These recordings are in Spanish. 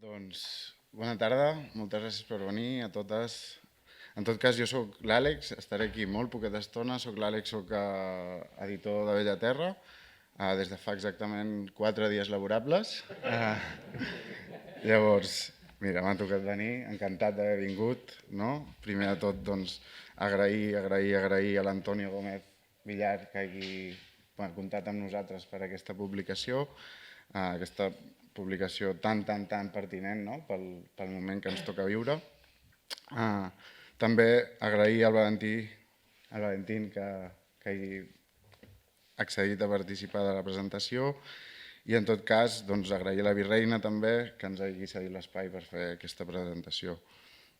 Doncs, bona tarda, moltes gràcies per venir a totes. En tot cas, jo sóc l'Àlex, estaré aquí molt poqueta estona. Sóc l'Àlex, sóc editor de Bellaterra, des de fa exactament 4 dies laborables. Llavors, mira, m'ha tocat venir, encantat d'haver vingut, no? Primer de tot, doncs, agrair a l'Antonio Gómez Villar que hagi comptat amb nosaltres per aquesta publicació, tan pertinent, no? pel moment que ens toca viure. També agrair al Valentín que hagi accedit a participar de la presentació i, en tot cas, doncs, agrair a la Virreina també que ens hagi cedit l'espai per fer aquesta presentació.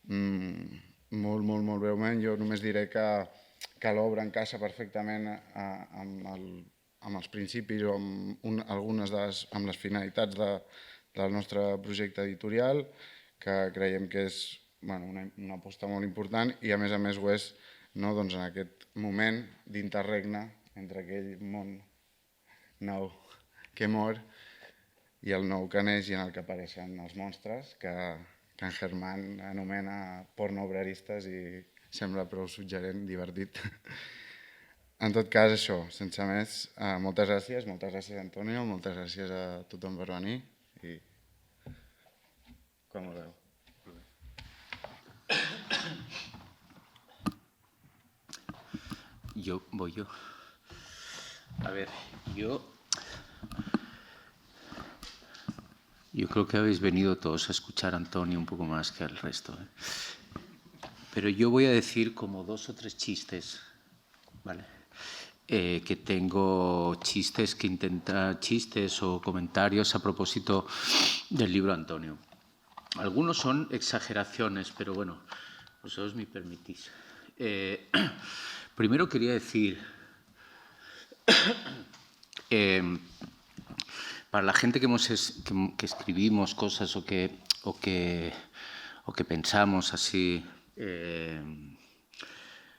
Molt breument, jo només diré que l'obra encaixa perfectament amb els principis o amb les finalitats del nostre projecte editorial, que creiem que és una aposta molt important i, a més ho és en aquest moment d'interregne entre aquell món nou que mor i el nou que neix i en el que apareixen els monstres que en Germán anomena porno-obreristes i sembla prou suggerent, divertit. En tot cas, això, sense més, moltes gràcies Antonio, moltes gràcies a tothom per venir i com ho veu. Voy yo. A ver, yo creo que habéis venido todos a escuchar a Antonio un poco más que al resto, ¿eh? Pero yo voy a decir como 2 o 3 chistes, ¿vale? Que tengo chistes o comentarios a propósito del libro Antonio. Algunos son exageraciones, pero bueno, vosotros me permitís. Primero quería decir, para la gente que escribimos cosas o que pensamos así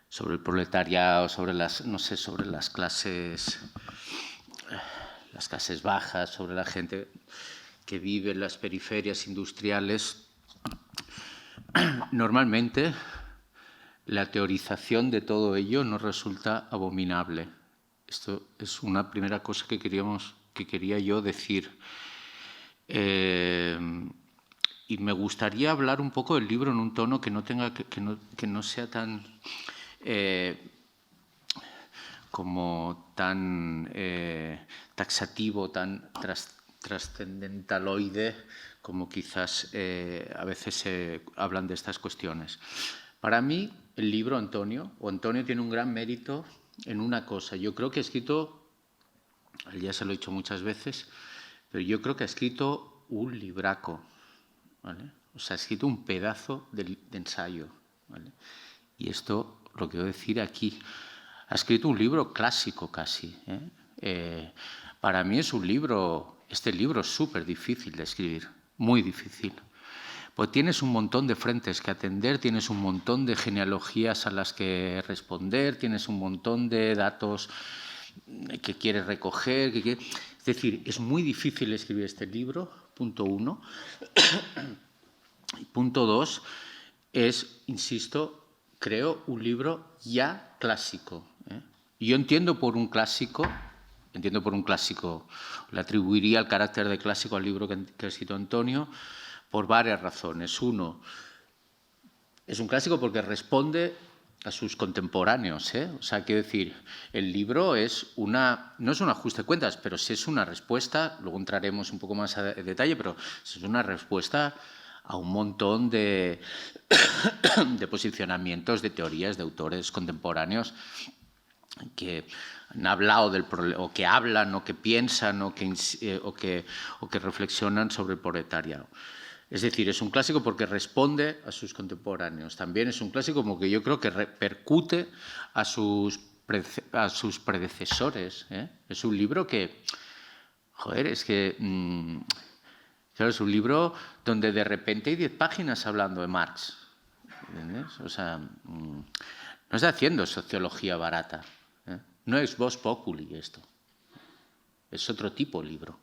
sobre el proletariado, sobre las clases bajas, sobre la gente que vive en las periferias industriales, normalmente la teorización de todo ello nos resulta abominable. Esto es una primera cosa que quería yo decir. Y me gustaría hablar un poco del libro en un tono que no sea tan taxativo, tan trascendentaloide, como quizás a veces se hablan de estas cuestiones. Para mí, el libro Antonio tiene un gran mérito en una cosa. Yo creo que ha escrito, ya se lo he dicho muchas veces, pero yo creo que ha escrito un libraco, ¿vale? O sea, ha escrito un pedazo de ensayo, ¿vale? Y esto lo quiero decir aquí. Ha escrito un libro clásico casi, ¿eh? Para mí este libro es súper difícil de escribir, muy difícil. Pues tienes un montón de frentes que atender, tienes un montón de genealogías a las que responder, tienes un montón de datos que quieres recoger. Es decir, es muy difícil escribir este libro, punto 1. Y punto 2 es, insisto, creo un libro ya clásico, ¿eh? Yo entiendo por un clásico, le atribuiría el carácter de clásico al libro que ha escrito Antonio, por varias razones. Uno, es un clásico porque responde a sus contemporáneos, ¿eh? O sea, quiero decir, el libro no es un ajuste de cuentas, pero sí es una respuesta, luego entraremos un poco más a detalle, pero es una respuesta a un montón de posicionamientos, de teorías, de autores contemporáneos que han hablado del problema, o que hablan, o que piensan, o que reflexionan sobre el proletariado. Es decir, es un clásico porque responde a sus contemporáneos. También es un clásico como que yo creo que repercute a sus predecesores, ¿eh? Es un libro que, joder, es que, claro, es un libro donde de repente hay 10 páginas hablando de Marx, ¿entiendes? O sea, no está haciendo sociología barata, ¿eh? No es Vox Populi esto, es otro tipo de libro.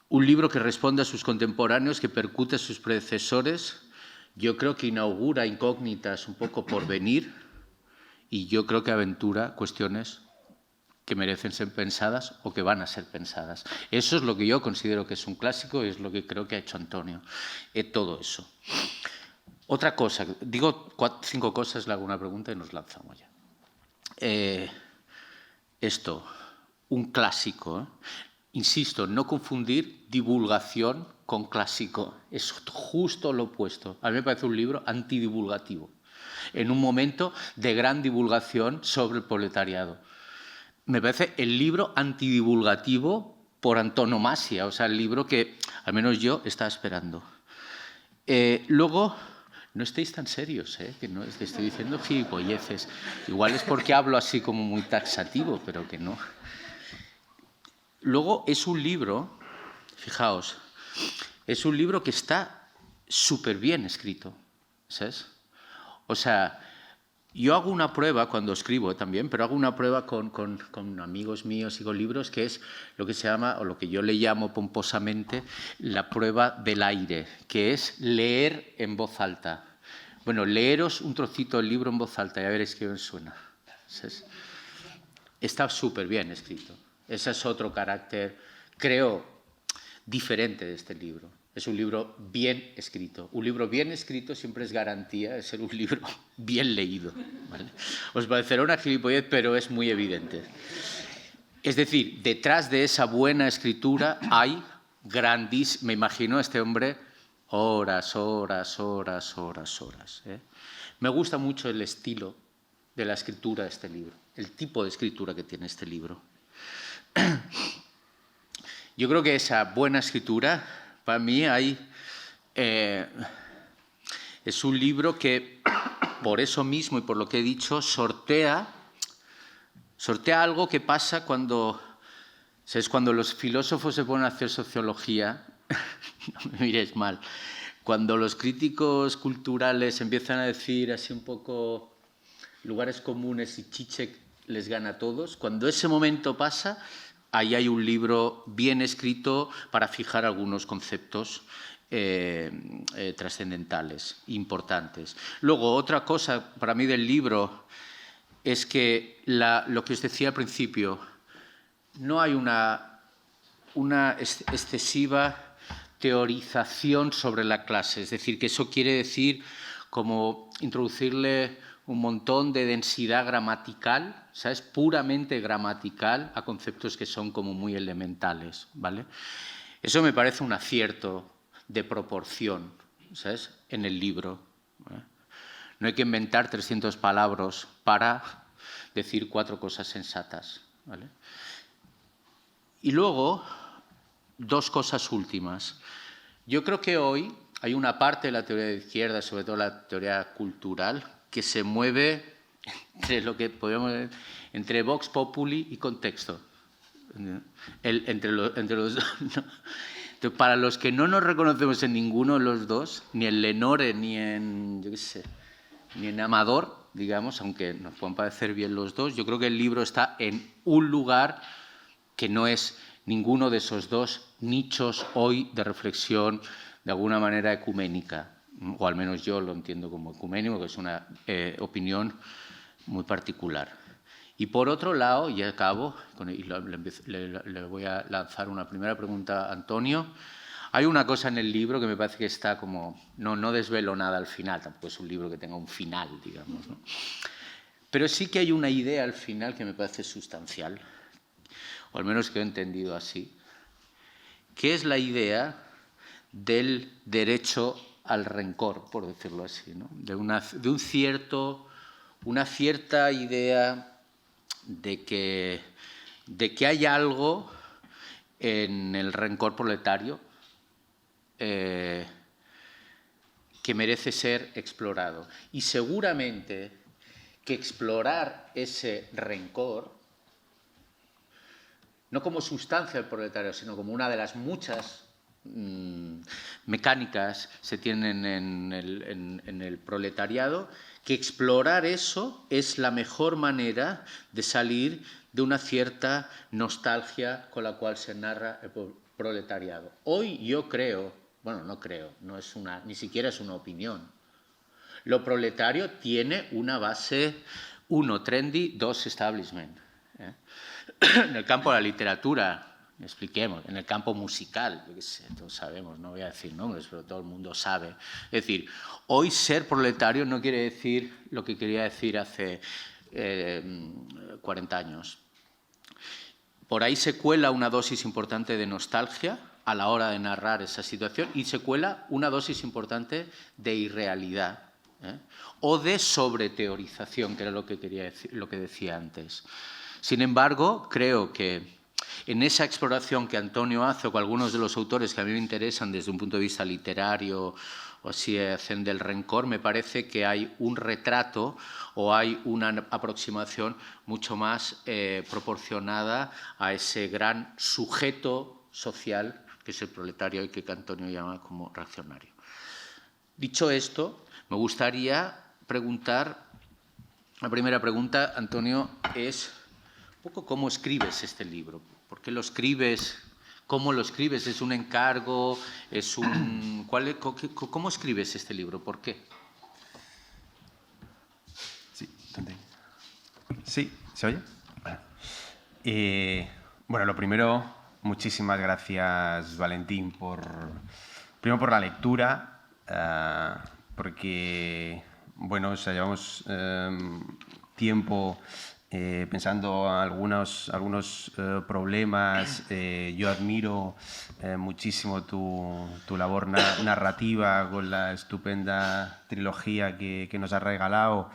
un libro que responde a sus contemporáneos, que percute a sus predecesores. Yo creo que inaugura incógnitas un poco por venir y yo creo que aventura cuestiones que merecen ser pensadas o que van a ser pensadas. Eso es lo que yo considero que es un clásico y es lo que creo que ha hecho Antonio. Todo eso. Otra cosa, digo 5 cosas, le hago una pregunta y nos lanzamos ya. Esto, un clásico. Insisto, no confundir divulgación con clásico. Es justo lo opuesto. A mí me parece un libro antidivulgativo, en un momento de gran divulgación sobre el proletariado. Me parece el libro antidivulgativo por antonomasia, o sea, el libro que al menos yo estaba esperando. Luego, no estéis tan serios, que no estoy diciendo gilipolleces. Igual es porque hablo así como muy taxativo, pero que no. Luego es un libro, fijaos, es un libro que está súper bien escrito, ¿sabes? O sea, yo hago una prueba cuando escribo también, pero hago una prueba con amigos míos y con libros, que es lo que se llama, o lo que yo le llamo pomposamente, la prueba del aire, que es leer en voz alta. Bueno, leeros un trocito del libro en voz alta y a veréis qué os suena. ¿Sabes? Está súper bien escrito. Ese es otro carácter, creo, diferente de este libro. Es un libro bien escrito. Un libro bien escrito siempre es garantía de ser un libro bien leído, ¿vale? Os parecerá una gilipollez, pero es muy evidente. Es decir, detrás de esa buena escritura hay me imagino a este hombre, horas. Me gusta mucho el estilo de la escritura de este libro, el tipo de escritura que tiene este libro. Yo creo que esa buena escritura, para mí, es un libro que, por eso mismo y por lo que he dicho, sortea algo que pasa cuando los filósofos se ponen a hacer sociología, no me miréis mal, cuando los críticos culturales empiezan a decir así un poco lugares comunes y Zizek les gana a todos, cuando ese momento pasa, ahí hay un libro bien escrito para fijar algunos conceptos trascendentales, importantes. Luego, otra cosa para mí del libro es que lo que os decía al principio, no hay una excesiva teorización sobre la clase. Es decir, que eso quiere decir como introducirle un montón de densidad gramatical, ¿sabes? Puramente gramatical a conceptos que son como muy elementales, ¿vale? Eso me parece un acierto de proporción, ¿sabes? En el libro, ¿vale? No hay que inventar 300 palabras para decir 4 cosas sensatas, ¿vale? Y luego, 2 cosas últimas. Yo creo que hoy hay una parte de la teoría de izquierda, sobre todo la teoría cultural, que se mueve entre lo que podríamos decir, entre Vox Populi y contexto. Entre los dos, ¿no? Entonces, para los que no nos reconocemos en ninguno de los dos, ni en Lenore ni en, yo qué sé, ni en Amador, digamos, aunque nos puedan parecer bien los dos, yo creo que el libro está en un lugar que no es ninguno de esos dos nichos hoy de reflexión de alguna manera ecuménica, o al menos yo lo entiendo como ecuménico, que es una opinión muy particular. Y por otro lado, y acabo, y le voy a lanzar una primera pregunta a Antonio. Hay una cosa en el libro que me parece que está como, no desvelo nada al final, tampoco es un libro que tenga un final, digamos, ¿no? Pero sí que hay una idea al final que me parece sustancial, o al menos que he entendido así, que es la idea del derecho al rencor, por decirlo así, ¿no? De una cierta idea de que hay algo en el rencor proletario que merece ser explorado. Y seguramente que explorar ese rencor, no como sustancia del proletario, sino como una de las muchas mecánicas se tienen en el proletariado, que explorar eso es la mejor manera de salir de una cierta nostalgia con la cual se narra proletariado. Hoy yo creo, bueno, no creo, ni siquiera es una opinión. Lo proletario tiene una base, 1, trendy, 2, establishment. En el campo de la literatura, expliquemos, en el campo musical, yo qué sé, todos sabemos, no voy a decir nombres, pero todo el mundo sabe. Es decir, hoy ser proletario no quiere decir lo que quería decir hace 40 años. Por ahí se cuela una dosis importante de nostalgia a la hora de narrar esa situación y se cuela una dosis importante de irrealidad, o de sobreteorización, que era lo que quería decir, lo que decía antes. Sin embargo, creo que en esa exploración que Antonio hace, o con algunos de los autores que a mí me interesan desde un punto de vista literario, o si hacen del rencor, me parece que hay un retrato o hay una aproximación mucho más proporcionada a ese gran sujeto social que es el proletario y que Antonio llama como reaccionario. Dicho esto, me gustaría preguntar, la primera pregunta, Antonio, es un poco cómo escribes este libro. ¿Por qué lo escribes? ¿Cómo lo escribes? ¿Es un encargo? ¿Es un... ¿Cómo escribes este libro? ¿Por qué? Sí, ¿dónde? Sí, ¿se oye? Bueno, lo primero, muchísimas gracias, Valentín, primero por la lectura, porque, bueno, o sea, llevamos tiempo pensando algunos problemas. Yo admiro muchísimo tu labor narrativa con la estupenda trilogía que nos has regalado,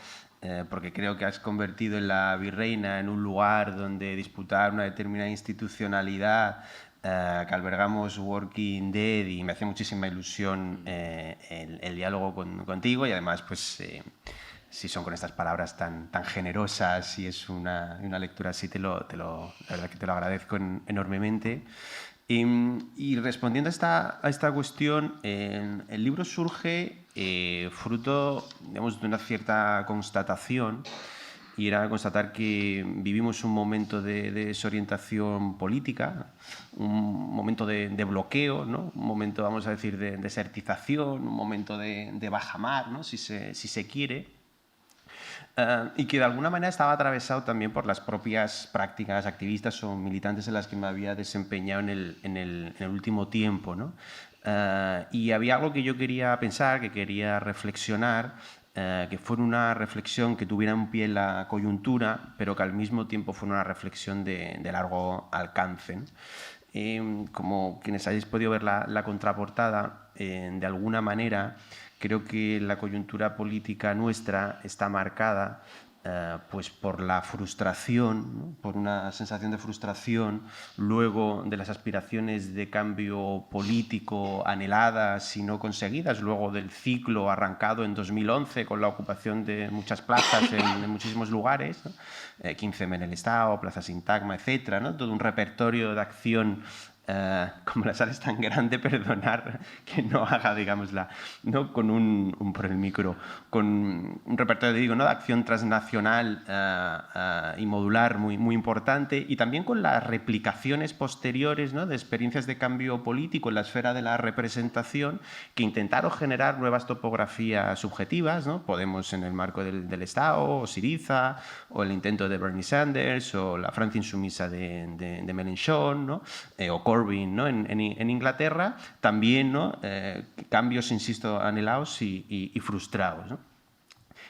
porque creo que has convertido en La Virreina en un lugar donde disputar una determinada institucionalidad que albergamos Working Dead, y me hace muchísima ilusión el diálogo contigo, y además pues si son con estas palabras tan generosas y es una lectura así, la verdad que te lo agradezco enormemente. Y respondiendo a esta cuestión, el libro surge fruto, digamos, de una cierta constatación, y era constatar que vivimos un momento de desorientación política, un momento de bloqueo, ¿no? Un momento, vamos a decir, de desertización, un momento de bajamar, ¿no? si se quiere. Y que de alguna manera estaba atravesado también por las propias prácticas activistas o militantes en las que me había desempeñado en el último tiempo, ¿no? Y había algo que yo quería pensar, que quería reflexionar, que fuera una reflexión que tuviera un pie en la coyuntura, pero que al mismo tiempo fuera una reflexión de largo alcance, ¿no? Como quienes hayáis podido ver la contraportada, de alguna manera creo que la coyuntura política nuestra está marcada pues por la frustración, ¿no? Por una sensación de frustración luego de las aspiraciones de cambio político anheladas y no conseguidas, luego del ciclo arrancado en 2011 con la ocupación de muchas plazas en muchísimos lugares, ¿no? 15M en el Estado, Plaza Sintagma, etcétera, ¿no? Todo un repertorio de acción. Como la sala es tan grande, perdonar que no haga, digamos, no con por el micro, con un repertorio, ¿no? De acción transnacional y modular muy importante, y también con las replicaciones posteriores, ¿no? De experiencias de cambio político en la esfera de la representación que intentaron generar nuevas topografías subjetivas, ¿no? Podemos en el marco del Estado, o Syriza, o el intento de Bernie Sanders, o la Francia insumisa de Mélenchon, ¿no? O Corbyn, ¿no? en Inglaterra, también, ¿no? Cambios, insisto, anhelados y frustrados, ¿no?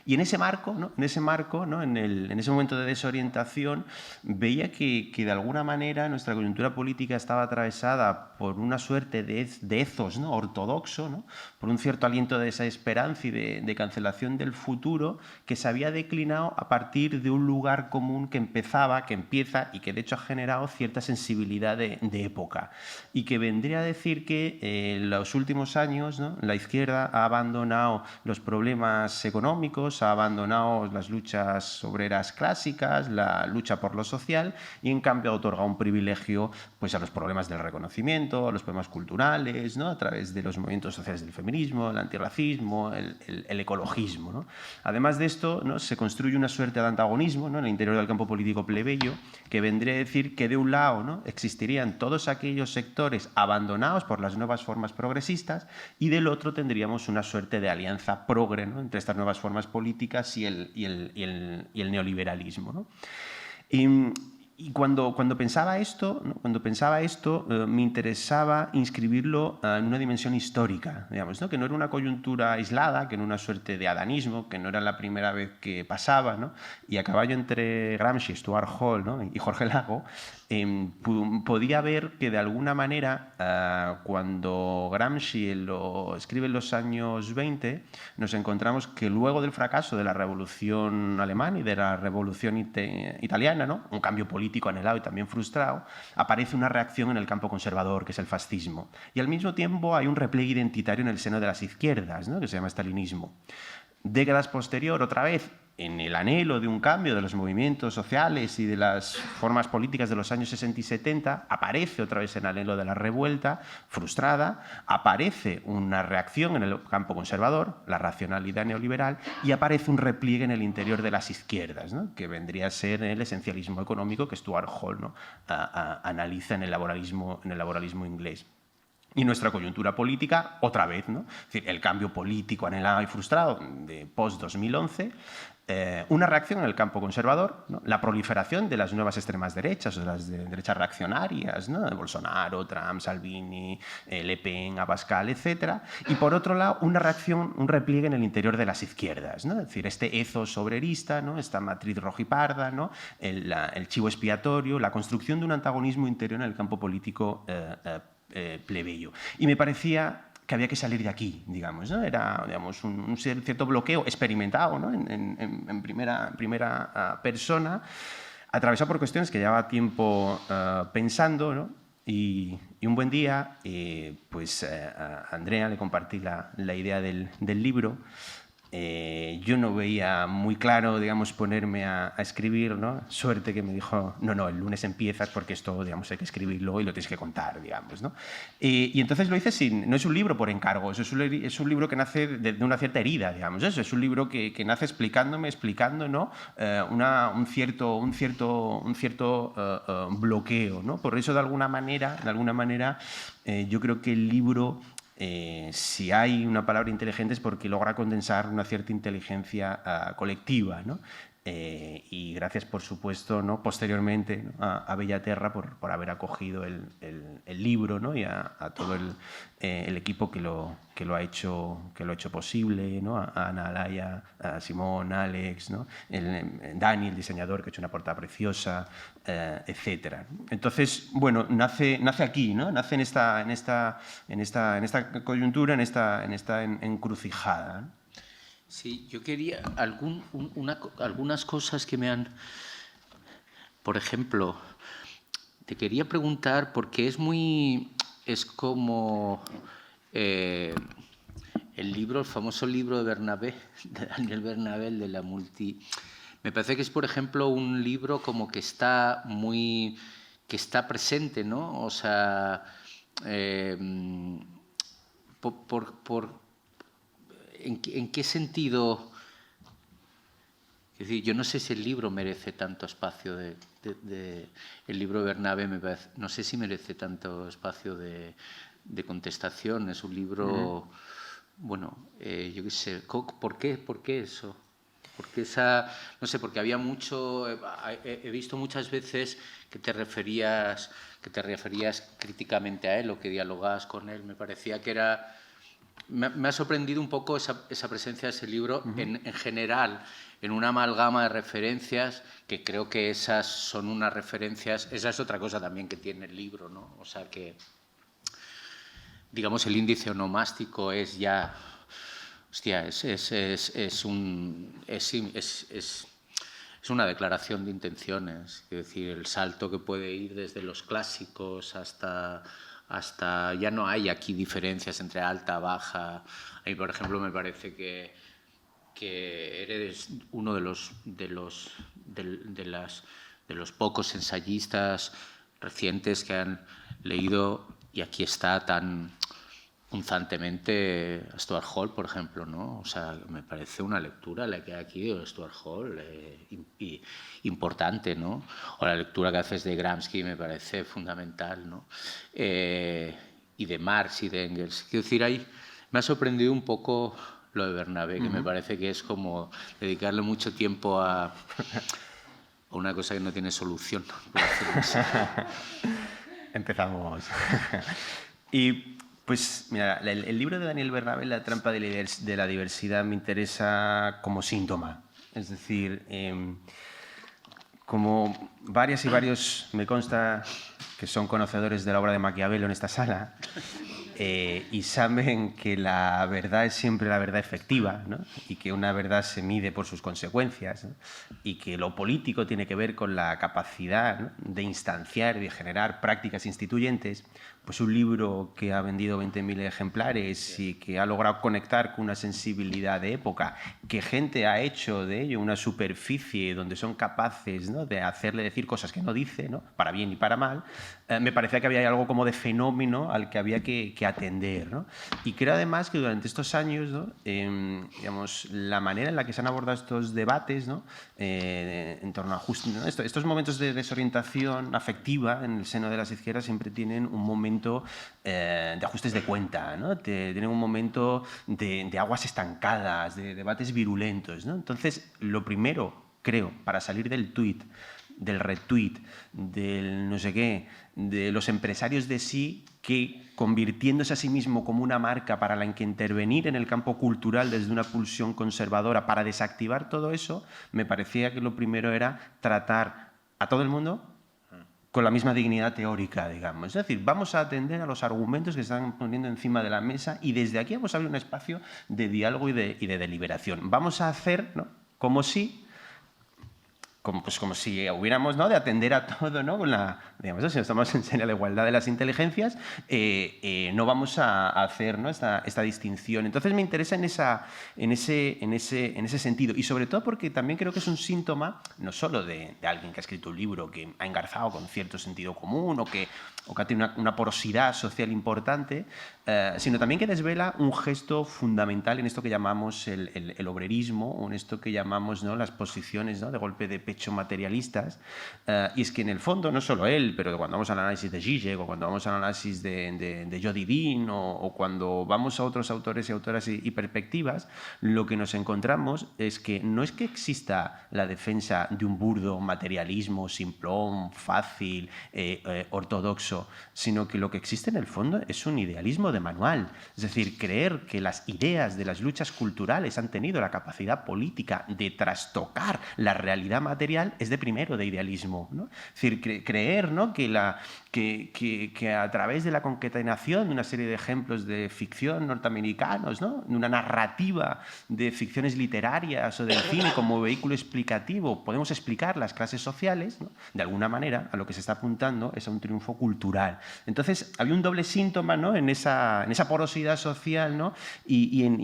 Y en ese marco, ¿no? En ese momento de desorientación, veía que de alguna manera nuestra coyuntura política estaba atravesada por una suerte de ethos, ¿no? Ortodoxo, ¿no? Por un cierto aliento de esa esperanza y de cancelación del futuro, que se había declinado a partir de un lugar común que empieza y que de hecho ha generado cierta sensibilidad de época, y que vendría a decir que en los últimos años, ¿no? La izquierda ha abandonado los problemas económicos, políticos, ha abandonado las luchas obreras clásicas, la lucha por lo social, y en cambio ha otorgado un privilegio pues, a los problemas del reconocimiento, a los problemas culturales, ¿no? A través de los movimientos sociales del feminismo, el antirracismo, el ecologismo, ¿no? Además de esto, ¿no? Se construye una suerte de antagonismo, ¿no? En el interior del campo político plebeyo, que vendría a decir que de un lado, ¿no? existirían todos aquellos sectores abandonados por las nuevas formas progresistas, y del otro tendríamos una suerte de alianza progre, ¿no? entre estas nuevas formas políticas y el neoliberalismo, ¿no? Y cuando pensaba esto, ¿no? Me interesaba inscribirlo en una dimensión histórica, digamos, ¿no? Que no era una coyuntura aislada, que no era una suerte de adanismo, que no era la primera vez que pasaba, ¿no? Y a caballo entre Gramsci, Stuart Hall, ¿no? y Jorge Lago, podía ver que de alguna manera, cuando Gramsci lo escribe en los años 20, nos encontramos que luego del fracaso de la Revolución Alemana y de la Revolución Italiana, ¿no? Un cambio político anhelado y también frustrado, aparece una reacción en el campo conservador, que es el fascismo. Y al mismo tiempo hay un repliegue identitario en el seno de las izquierdas, ¿no? que se llama stalinismo. Décadas posterior, otra vez, en el anhelo de un cambio de los movimientos sociales y de las formas políticas de los años 60 y 70, aparece otra vez el anhelo de la revuelta frustrada, aparece una reacción en el campo conservador, la racionalidad neoliberal, y aparece un repliegue en el interior de las izquierdas, ¿no? que vendría a ser el esencialismo económico que Stuart Hall, ¿no? analiza en el laboralismo inglés. Y nuestra coyuntura política, otra vez, ¿no? Es decir, el cambio político anhelado y frustrado de post-2011, una reacción en el campo conservador, ¿no? La proliferación de las nuevas extremas derechas, o las derechas reaccionarias, ¿no? de Bolsonaro, Trump, Salvini, Le Pen, Abascal, etc. Y por otro lado, una reacción, un repliegue en el interior de las izquierdas, ¿no? Es decir, este ethos obrerista, ¿no? esta matriz rojiparda, ¿no? el chivo expiatorio, la construcción de un antagonismo interior en el campo político plebeyo. Y me parecía que había que salir de aquí, digamos, ¿no? Era, digamos, un cierto bloqueo experimentado, ¿no? en primera persona, atravesado por cuestiones que llevaba tiempo pensando, ¿no? Y un buen día, pues a Andrea le compartí la idea del libro. Yo no veía muy claro, digamos, ponerme a escribir, ¿no? Suerte que me dijo, no, el lunes empiezas porque esto, digamos, hay que escribirlo y lo tienes que contar, digamos, ¿no? Y entonces lo hice no es un libro por encargo, es un libro que nace de una cierta herida, digamos, eso es un libro que nace explicando, ¿no? Un cierto bloqueo, ¿no? Por eso, de alguna manera, yo creo que el libro, si hay una palabra inteligente, es porque logra condensar una cierta inteligencia colectiva, ¿no? Y gracias, por supuesto, ¿no? posteriormente, ¿no? a Bellaterra por haber acogido el libro, ¿no? y a todo el equipo que lo ha hecho posible, ¿no? a Ana Alaya, a Simón, Alex, ¿no? Dani, el diseñador, que ha hecho una portada preciosa, etc. Entonces, bueno, nace aquí, ¿no? Nace en esta coyuntura, en esta encrucijada, ¿no? Sí, yo quería algunas cosas que me han... Por ejemplo, te quería preguntar, porque es como el famoso libro de Bernabé, de Daniel Bernabé, el de la multi... Me parece que es, por ejemplo, un libro como que está presente, ¿no? O sea, ¿en qué sentido? Es decir, yo no sé si el libro merece tanto espacio el libro de Bernabé, no sé si merece tanto espacio de contestación. Es un libro, bueno, yo qué sé, ¿por qué eso? Porque no sé, porque había mucho, he visto muchas veces que te referías críticamente a él o que dialogabas con él. Me parecía que era... Me ha sorprendido un poco esa presencia de ese libro en general, en una amalgama de referencias, que creo que esas son unas referencias... Esa es otra cosa también que tiene el libro, ¿no? O sea que, digamos, el índice onomástico es ya... Hostia, es una declaración de intenciones. Es decir, el salto que puede ir desde los clásicos hasta ya no hay aquí diferencias entre alta, baja. A mí, por ejemplo, me parece que que eres uno de los pocos ensayistas recientes que han leído, y aquí está tan punzantemente, Stuart Hall, por ejemplo, ¿no? O sea, me parece una lectura la que hay aquí de Stuart Hall importante, ¿no? O la lectura que haces de Gramsci me parece fundamental, ¿no? Y de Marx y de Engels. Quiero decir, ahí me ha sorprendido un poco lo de Bernabé, que me parece que es como dedicarle mucho tiempo a una cosa que no tiene solución, por decirlo así. Empezamos. Y pues, mira, el libro de Daniel Bernabé, La trampa de la diversidad, me interesa como síntoma. Es decir, como varias y varios, me consta que son conocedores de la obra de Maquiavelo en esta sala, y saben que la verdad es siempre la verdad efectiva, ¿no? Y que una verdad se mide por sus consecuencias, ¿no? Y que lo político tiene que ver con la capacidad, ¿no?, de instanciar y de generar prácticas instituyentes. Pues un libro que ha vendido 20.000 ejemplares y que ha logrado conectar con una sensibilidad de época, que gente ha hecho de ello una superficie donde son capaces, ¿no?, de hacerle decir cosas que no dice, ¿no?, para bien y para mal, me parecía que había algo como de fenómeno al que había que atender, ¿no? Y creo además que durante estos años, ¿no?, digamos, la manera en la que se han abordado estos debates, ¿no?, en torno a ¿no?, estos momentos de desorientación afectiva en el seno de las izquierdas siempre tienen un momento de ajustes de cuenta, ¿no? Tienen un momento de aguas estancadas, de debates virulentos, ¿no? Entonces, lo primero, creo, para salir del tuit, del retweet, del no sé qué, de los empresarios de sí, que convirtiéndose a sí mismo como una marca para la que intervenir en el campo cultural desde una pulsión conservadora para desactivar todo eso, me parecía que lo primero era tratar a todo el mundo con la misma dignidad teórica, digamos. Es decir, vamos a atender a los argumentos que se están poniendo encima de la mesa y desde aquí vamos a abrir un espacio de diálogo y de deliberación. Vamos a hacer, ¿no?, como si hubiéramos, ¿no?, de atender a todo, ¿no?, con la, digamos, si estamos en serio la igualdad de las inteligencias, no vamos a hacer, ¿no?, esta distinción. Entonces me interesa en ese sentido, y sobre todo porque también creo que es un síntoma no solo de alguien que ha escrito un libro que ha engarzado con cierto sentido común o que ha tenido una porosidad social importante, sino también que desvela un gesto fundamental en esto que llamamos el obrerismo, o en esto que llamamos, ¿no?, las posiciones, ¿no?, de golpe de pecho materialistas. Y es que en el fondo, no solo él, pero cuando vamos al análisis de Zizek, o cuando vamos al análisis de Jody Dean, o cuando vamos a otros autores y autoras y perspectivas, lo que nos encontramos es que no es que exista la defensa de un burdo materialismo simplón, fácil, ortodoxo, sino que lo que existe en el fondo es un idealismo de manual. Es decir, creer que las ideas de las luchas culturales han tenido la capacidad política de trastocar la realidad material es de primero de idealismo, ¿no? Es decir, creer, ¿no?, que a través de la concatenación de una serie de ejemplos de ficción norteamericanos, ¿no?, de una narrativa de ficciones literarias o del cine como vehículo explicativo, podemos explicar las clases sociales, ¿no?, de alguna manera a lo que se está apuntando es a un triunfo cultural. Entonces, había un doble síntoma, ¿no?, en esa porosidad social, ¿no?, y en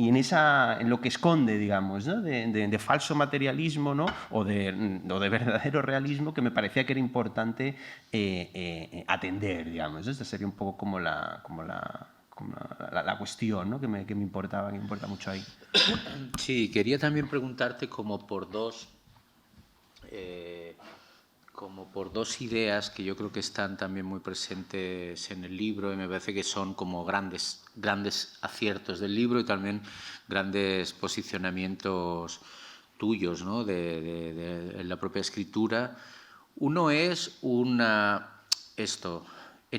lo que esconde, digamos, ¿no?, de falso materialismo, ¿no?, o de verdadero realismo, que me parecía que era importante atender, digamos. Esta sería un poco como la cuestión, ¿no?, que me importa mucho ahí. Sí, quería también preguntarte como por dos ideas que yo creo que están también muy presentes en el libro, y me parece que son como grandes aciertos del libro y también grandes posicionamientos tuyos, ¿no?, en la propia escritura. Uno es en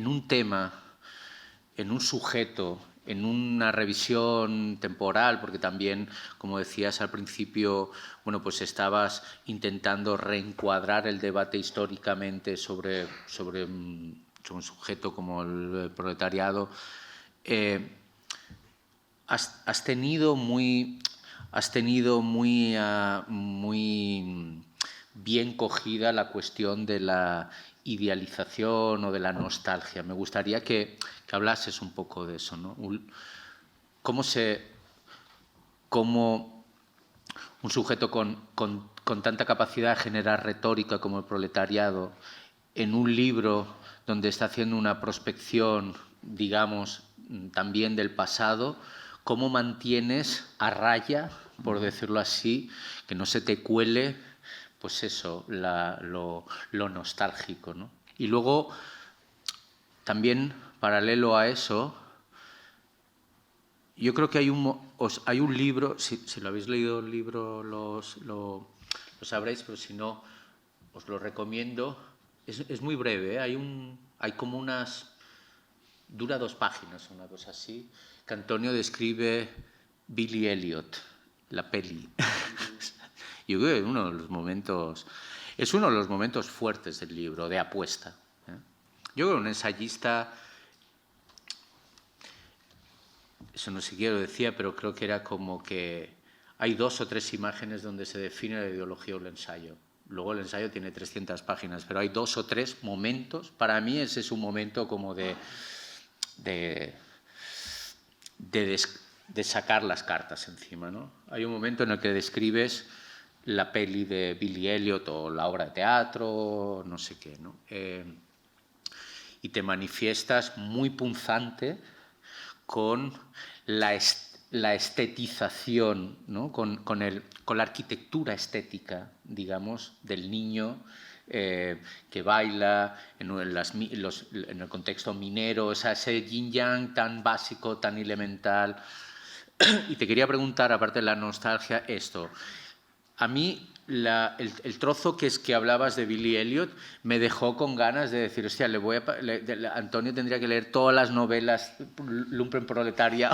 un tema, en un sujeto, en una revisión temporal, porque también, como decías al principio, bueno, pues estabas intentando reencuadrar el debate históricamente sobre un sujeto como el proletariado. Has tenido muy bien cogida la cuestión de la idealización o de la nostalgia. Me gustaría que hablases un poco de eso, ¿no? un sujeto con tanta capacidad de generar retórica como el proletariado, en un libro donde está haciendo una prospección, digamos, también del pasado, ¿cómo mantienes a raya, por decirlo así, que no se te cuele, pues eso, lo nostálgico, ¿no? Y luego, también, paralelo a eso, yo creo que hay un libro, si lo habéis leído el libro lo sabréis, pero si no, os lo recomiendo. Es muy breve, ¿eh? Hay como dura 2 páginas, una cosa así, que Antonio describe Billy Elliot, la peli. Yo creo que es uno de los momentos fuertes del libro, de apuesta, ¿eh? Yo creo que un ensayista, eso no sé qué lo decía, pero creo que era como que hay 2 o 3 imágenes donde se define la ideología o el ensayo. Luego el ensayo tiene 300 páginas, pero hay 2 o 3 momentos. Para mí ese es un momento como de sacar las cartas encima, ¿no? Hay un momento en el que describes la peli de Billy Elliot o la obra de teatro, no sé qué, ¿no? Y te manifiestas muy punzante con la estetización, ¿no? con la arquitectura estética, digamos, del niño que baila en el contexto minero, ese yin-yang tan básico, tan elemental. Y te quería preguntar, aparte de la nostalgia, esto. A mí el trozo que hablabas de Billy Elliot me dejó con ganas de decir, hostia, Antonio tendría que leer todas las novelas lumpenproletaria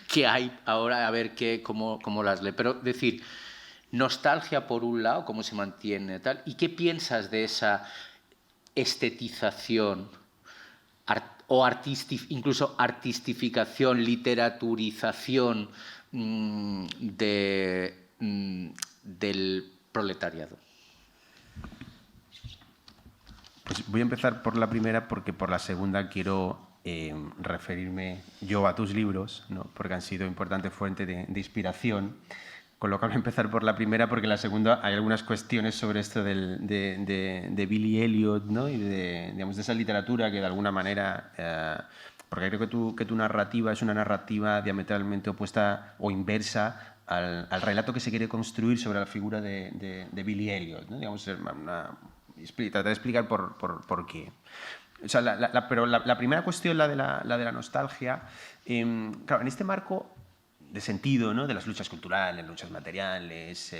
que hay ahora, a ver cómo las lee. Pero decir, nostalgia por un lado, cómo se mantiene, tal. ¿Y qué piensas de esa estetización o incluso artistificación, literaturización del proletariado? Pues voy a empezar por la primera porque por la segunda quiero referirme yo a tus libros, ¿no? Porque han sido importante fuente de inspiración. Con lo cual voy a empezar por la primera porque en la segunda hay algunas cuestiones sobre esto de Billy Elliot, ¿no? Y digamos, de esa literatura que de alguna manera... porque creo que tu narrativa es una narrativa diametralmente opuesta o inversa al relato que se quiere construir sobre la figura de Billy Elliot, ¿no? Digamos, tratar de explicar por qué. O sea, pero la primera cuestión, la de la nostalgia, claro, en este marco de sentido, ¿no? De las luchas culturales, las luchas materiales,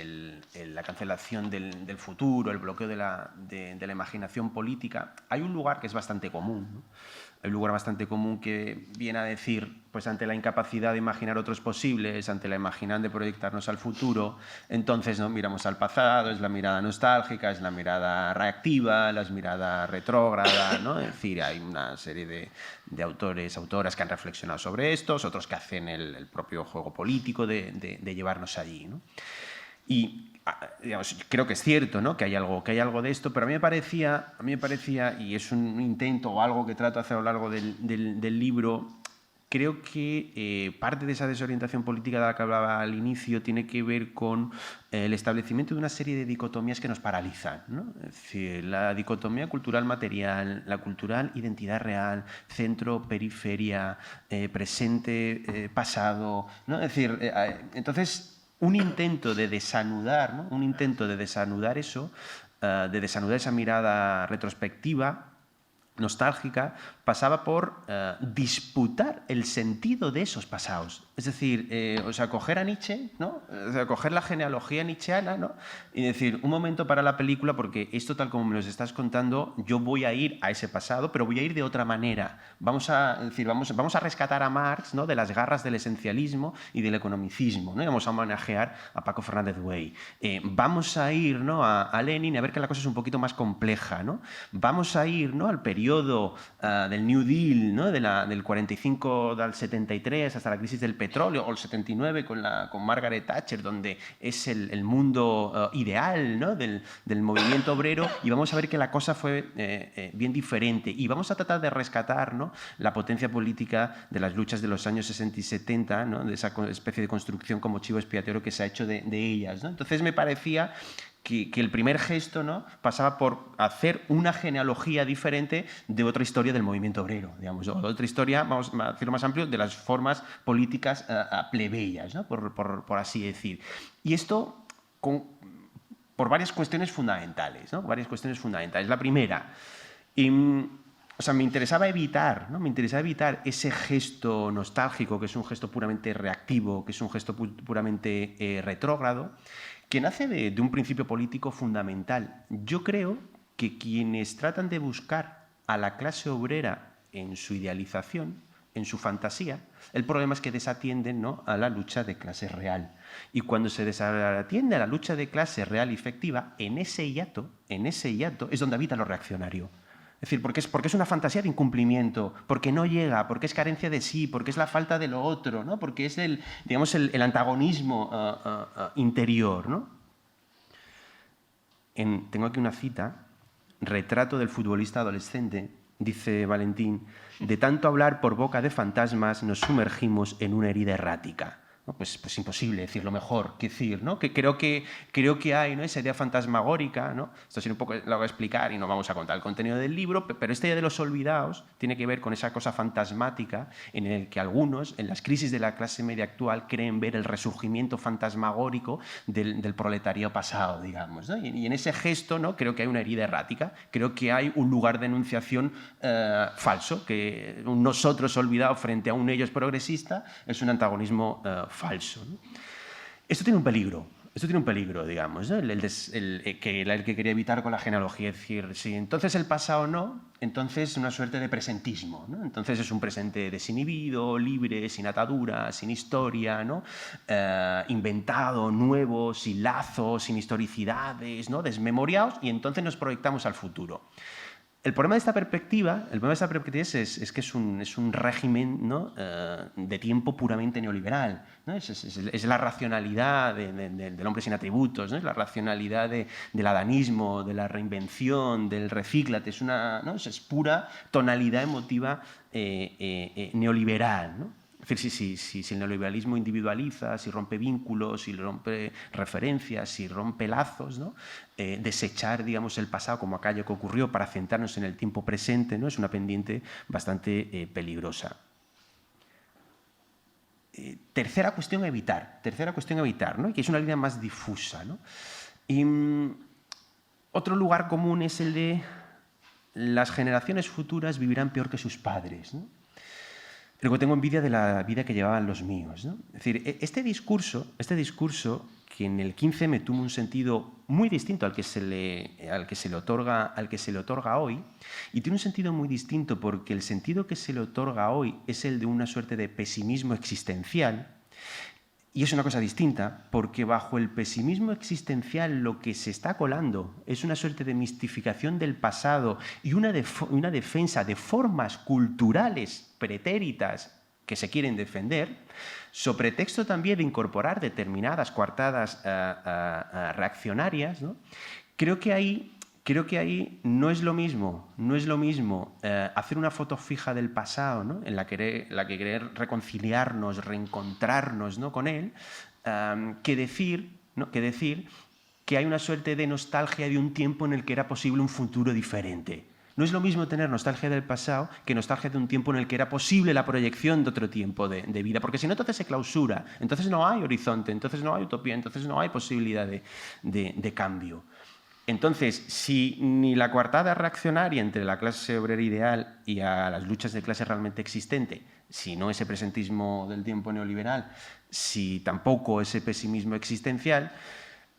la cancelación del futuro, el bloqueo de la imaginación política, hay un lugar que es bastante común, ¿no? Hay un lugar bastante común que viene a decir, pues ante la incapacidad de imaginar otros posibles, ante la imaginar de proyectarnos al futuro, entonces, ¿no? Miramos al pasado, es la mirada nostálgica, es la mirada reactiva, la mirada retrógrada, ¿no? Es decir, hay una serie de autores, autoras que han reflexionado sobre estos, otros que hacen el propio juego político de llevarnos allí, ¿no? Y digamos, creo que es cierto, ¿no? que hay algo de esto, pero a mí me parecía, y es un intento o algo que trato de hacer a lo largo del libro, creo que parte de esa desorientación política de la que hablaba al inicio tiene que ver con el establecimiento de una serie de dicotomías que nos paralizan, ¿no? Es decir, la dicotomía cultural-material, la cultural identidad real, centro, periferia, presente, pasado, ¿no? Es decir, entonces... un intento de desanudar, ¿no? Un intento de desanudar eso, de desanudar esa mirada retrospectiva, nostálgica, pasaba por disputar el sentido de esos pasados. Es decir, o sea, coger a Nietzsche, ¿no? O sea, coger la genealogía nietzscheana, ¿no? Y decir, un momento para la película, porque esto tal como me lo estás contando, yo voy a ir a ese pasado, pero voy a ir de otra manera. Vamos a rescatar a Marx, ¿no? De las garras del esencialismo y del economicismo, ¿no? Y vamos a homenajear a Paco Fernández Güell. Vamos a ir, ¿no? a Lenin y a ver que la cosa es un poquito más compleja, ¿no? Vamos a ir, ¿no? al periodo del New Deal, ¿no? del 45 al 73 hasta la crisis del petróleo, petróleo, o el 79 con Margaret Thatcher, donde es el mundo ideal, ¿no?, del movimiento obrero, y vamos a ver que la cosa fue bien diferente. Y vamos a tratar de rescatar, ¿no?, la potencia política de las luchas de los años 60 y 70, ¿no?, de esa especie de construcción como chivo expiatorio que se ha hecho de ellas, ¿no? Entonces me parecía que el primer gesto, ¿no?, pasaba por hacer una genealogía diferente de otra historia del movimiento obrero, digamos, o de otra historia, vamos a decirlo más amplio, de las formas políticas plebeyas, ¿no?, por así decir. Y esto por varias cuestiones fundamentales, ¿no? Varias cuestiones fundamentales. La primera, o sea, me interesaba evitar ese gesto nostálgico, que es un gesto puramente reactivo, que es un gesto puramente retrógrado, que nace de un principio político fundamental. Yo creo que quienes tratan de buscar a la clase obrera en su idealización, en su fantasía, el problema es que desatienden, ¿no?, a la lucha de clase real. Y cuando se desatiende a la lucha de clase real y efectiva, en ese hiato es donde habita lo reaccionario. Es decir, porque es una fantasía de incumplimiento, porque no llega, porque es carencia de sí, porque es la falta de lo otro, ¿no?, porque es el antagonismo interior, ¿no? Tengo aquí una cita, retrato del futbolista adolescente, dice Valentín: de tanto hablar por boca de fantasmas nos sumergimos en una herida errática. ¿No? Pues imposible decirlo mejor que decir, ¿no? Que creo que hay, ¿no?, esa idea fantasmagórica, ¿no? Esto sí un poco lo voy a explicar y no vamos a contar el contenido del libro, pero esta idea de los olvidados tiene que ver con esa cosa fantasmática en el que algunos, en las crisis de la clase media actual, creen ver el resurgimiento fantasmagórico del proletariado pasado, digamos, ¿no? Y en ese gesto, ¿no?, creo que hay una herida errática, creo que hay un lugar de enunciación falso, que un nosotros olvidado frente a un ellos progresista es un antagonismo falso, ¿no? Esto tiene un peligro, digamos, ¿no? el que quería evitar con la genealogía. Es decir, si entonces el pasado no, entonces una suerte de presentismo, ¿no? Entonces es un presente desinhibido, libre, sin ataduras, sin historia, ¿no? Inventado, nuevo, sin lazos, sin historicidades, ¿no?, desmemoriados, y entonces nos proyectamos al futuro. El problema de esta perspectiva es que es un régimen, ¿no?, de tiempo puramente neoliberal, ¿no? Es la racionalidad del hombre sin atributos, ¿no? Es la racionalidad del adanismo, de la reinvención, del recíclate, ¿no? Es pura tonalidad emotiva neoliberal, ¿no? Es decir, si el neoliberalismo individualiza, si rompe vínculos, si rompe referencias, si rompe lazos, ¿no?, desechar, digamos, el pasado como aquello que ocurrió para centrarnos en el tiempo presente, ¿no?, es una pendiente bastante peligrosa. Tercera cuestión a evitar, ¿no?, que es una línea más difusa, ¿no? Y otro lugar común es el de las generaciones futuras vivirán peor que sus padres, ¿no? Luego tengo envidia de la vida que llevaban los míos, ¿no? Es decir, este discurso que en el 15M tuvo un sentido muy distinto al que se le otorga hoy, y tiene un sentido muy distinto porque el sentido que se le otorga hoy es el de una suerte de pesimismo existencial. Y es una cosa distinta, porque bajo el pesimismo existencial lo que se está colando es una suerte de mistificación del pasado y una defensa de formas culturales pretéritas que se quieren defender, sobre texto también de incorporar determinadas coartadas reaccionarias, ¿no? Creo que ahí no es lo mismo hacer una foto fija del pasado, ¿no?, en la que querer reconciliarnos, reencontrarnos, ¿no?, con él, que decir que hay una suerte de nostalgia de un tiempo en el que era posible un futuro diferente. No es lo mismo tener nostalgia del pasado que nostalgia de un tiempo en el que era posible la proyección de otro tiempo de vida, porque si no, entonces se clausura, entonces no hay horizonte, entonces no hay utopía, entonces no hay posibilidad de cambio. Entonces, si ni la coartada reaccionaria entre la clase obrera ideal y a las luchas de clase realmente existente, si no ese presentismo del tiempo neoliberal, si tampoco ese pesimismo existencial,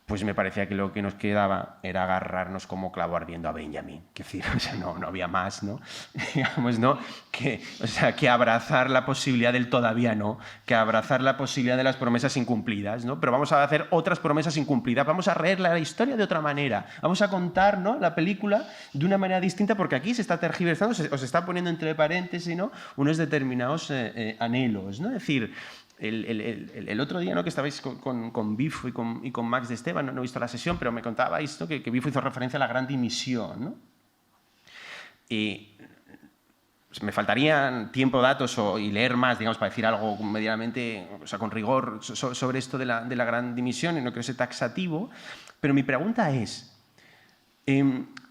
pues me parecía que lo que nos quedaba era agarrarnos como clavo ardiendo a Benjamin. Es decir, o sea, no había más, ¿no? Digamos, ¿no? Que abrazar la posibilidad del todavía no, que abrazar la posibilidad de las promesas incumplidas, ¿no? Pero vamos a hacer otras promesas incumplidas, vamos a leer la historia de otra manera, vamos a contar, ¿no?, la película de una manera distinta, porque aquí se está tergiversando, o se está poniendo entre paréntesis, ¿no?, unos determinados anhelos, ¿no? Es decir, el otro día, ¿no?, que estabais con Bifo y con Max de Esteban, no he visto la sesión, pero me contabais, ¿no?, que Bifo hizo referencia a la gran dimisión, ¿no? Y me faltarían tiempo, datos y leer más, digamos, para decir algo medianamente, o sea, con rigor sobre esto de la gran dimisión, y no quiero ser taxativo, pero mi pregunta es,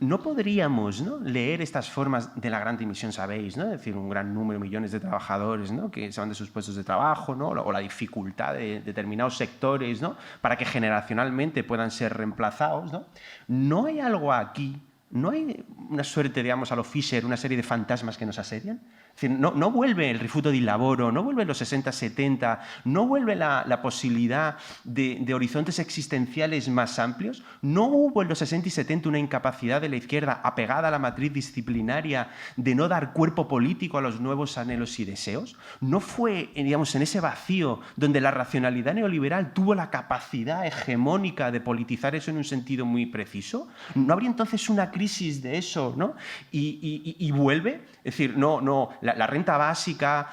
¿no podríamos, ¿no?, leer estas formas de la gran dimisión, sabéis, ¿no?, es decir, un gran número, millones de trabajadores, ¿no?, que se van de sus puestos de trabajo, ¿no?, o la dificultad de determinados sectores, ¿no?, para que generacionalmente puedan ser reemplazados, ¿no? ¿No hay algo aquí? ¿No hay una suerte, digamos, a lo Fischer, una serie de fantasmas que nos asedian? Es decir, no vuelve el rifuto di lavoro, no vuelve los 60-70, no vuelve la posibilidad de horizontes existenciales más amplios, no hubo en los 60 y 70 una incapacidad de la izquierda apegada a la matriz disciplinaria de no dar cuerpo político a los nuevos anhelos y deseos, no fue, digamos, en ese vacío donde la racionalidad neoliberal tuvo la capacidad hegemónica de politizar eso en un sentido muy preciso. ¿No habría entonces una crisis de eso, ¿no? Y vuelve, es decir, la renta básica,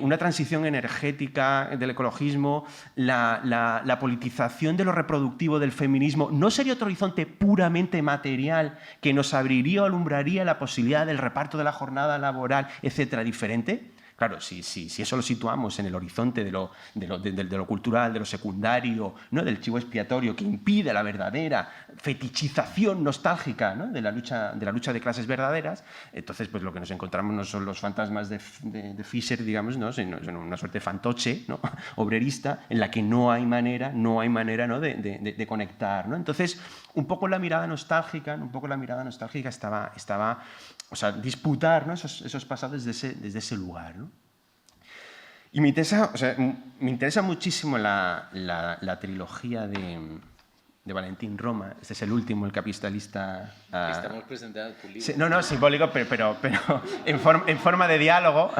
una transición energética del ecologismo, la politización de lo reproductivo del feminismo, ¿no sería otro horizonte puramente material que nos abriría o alumbraría la posibilidad del reparto de la jornada laboral, etcétera, diferente? Claro, si eso lo situamos en el horizonte de lo cultural, de lo secundario, ¿no?, del chivo expiatorio que impide la verdadera fetichización nostálgica, ¿no?, de la lucha de clases verdaderas, entonces pues lo que nos encontramos no son los fantasmas de Fischer, digamos, ¿no?, sino una suerte de fantoche, ¿no?, obrerista en la que no hay manera, ¿no?, de conectar, ¿no? Entonces, un poco la mirada nostálgica estaba, o sea, disputar, ¿no?, esos pasados desde ese lugar, ¿no? Y me interesa muchísimo la trilogía de Valentín Roma. Este es el último, el capitalista. Estamos presentando tu libro. No, simbólico, pero en forma de diálogo,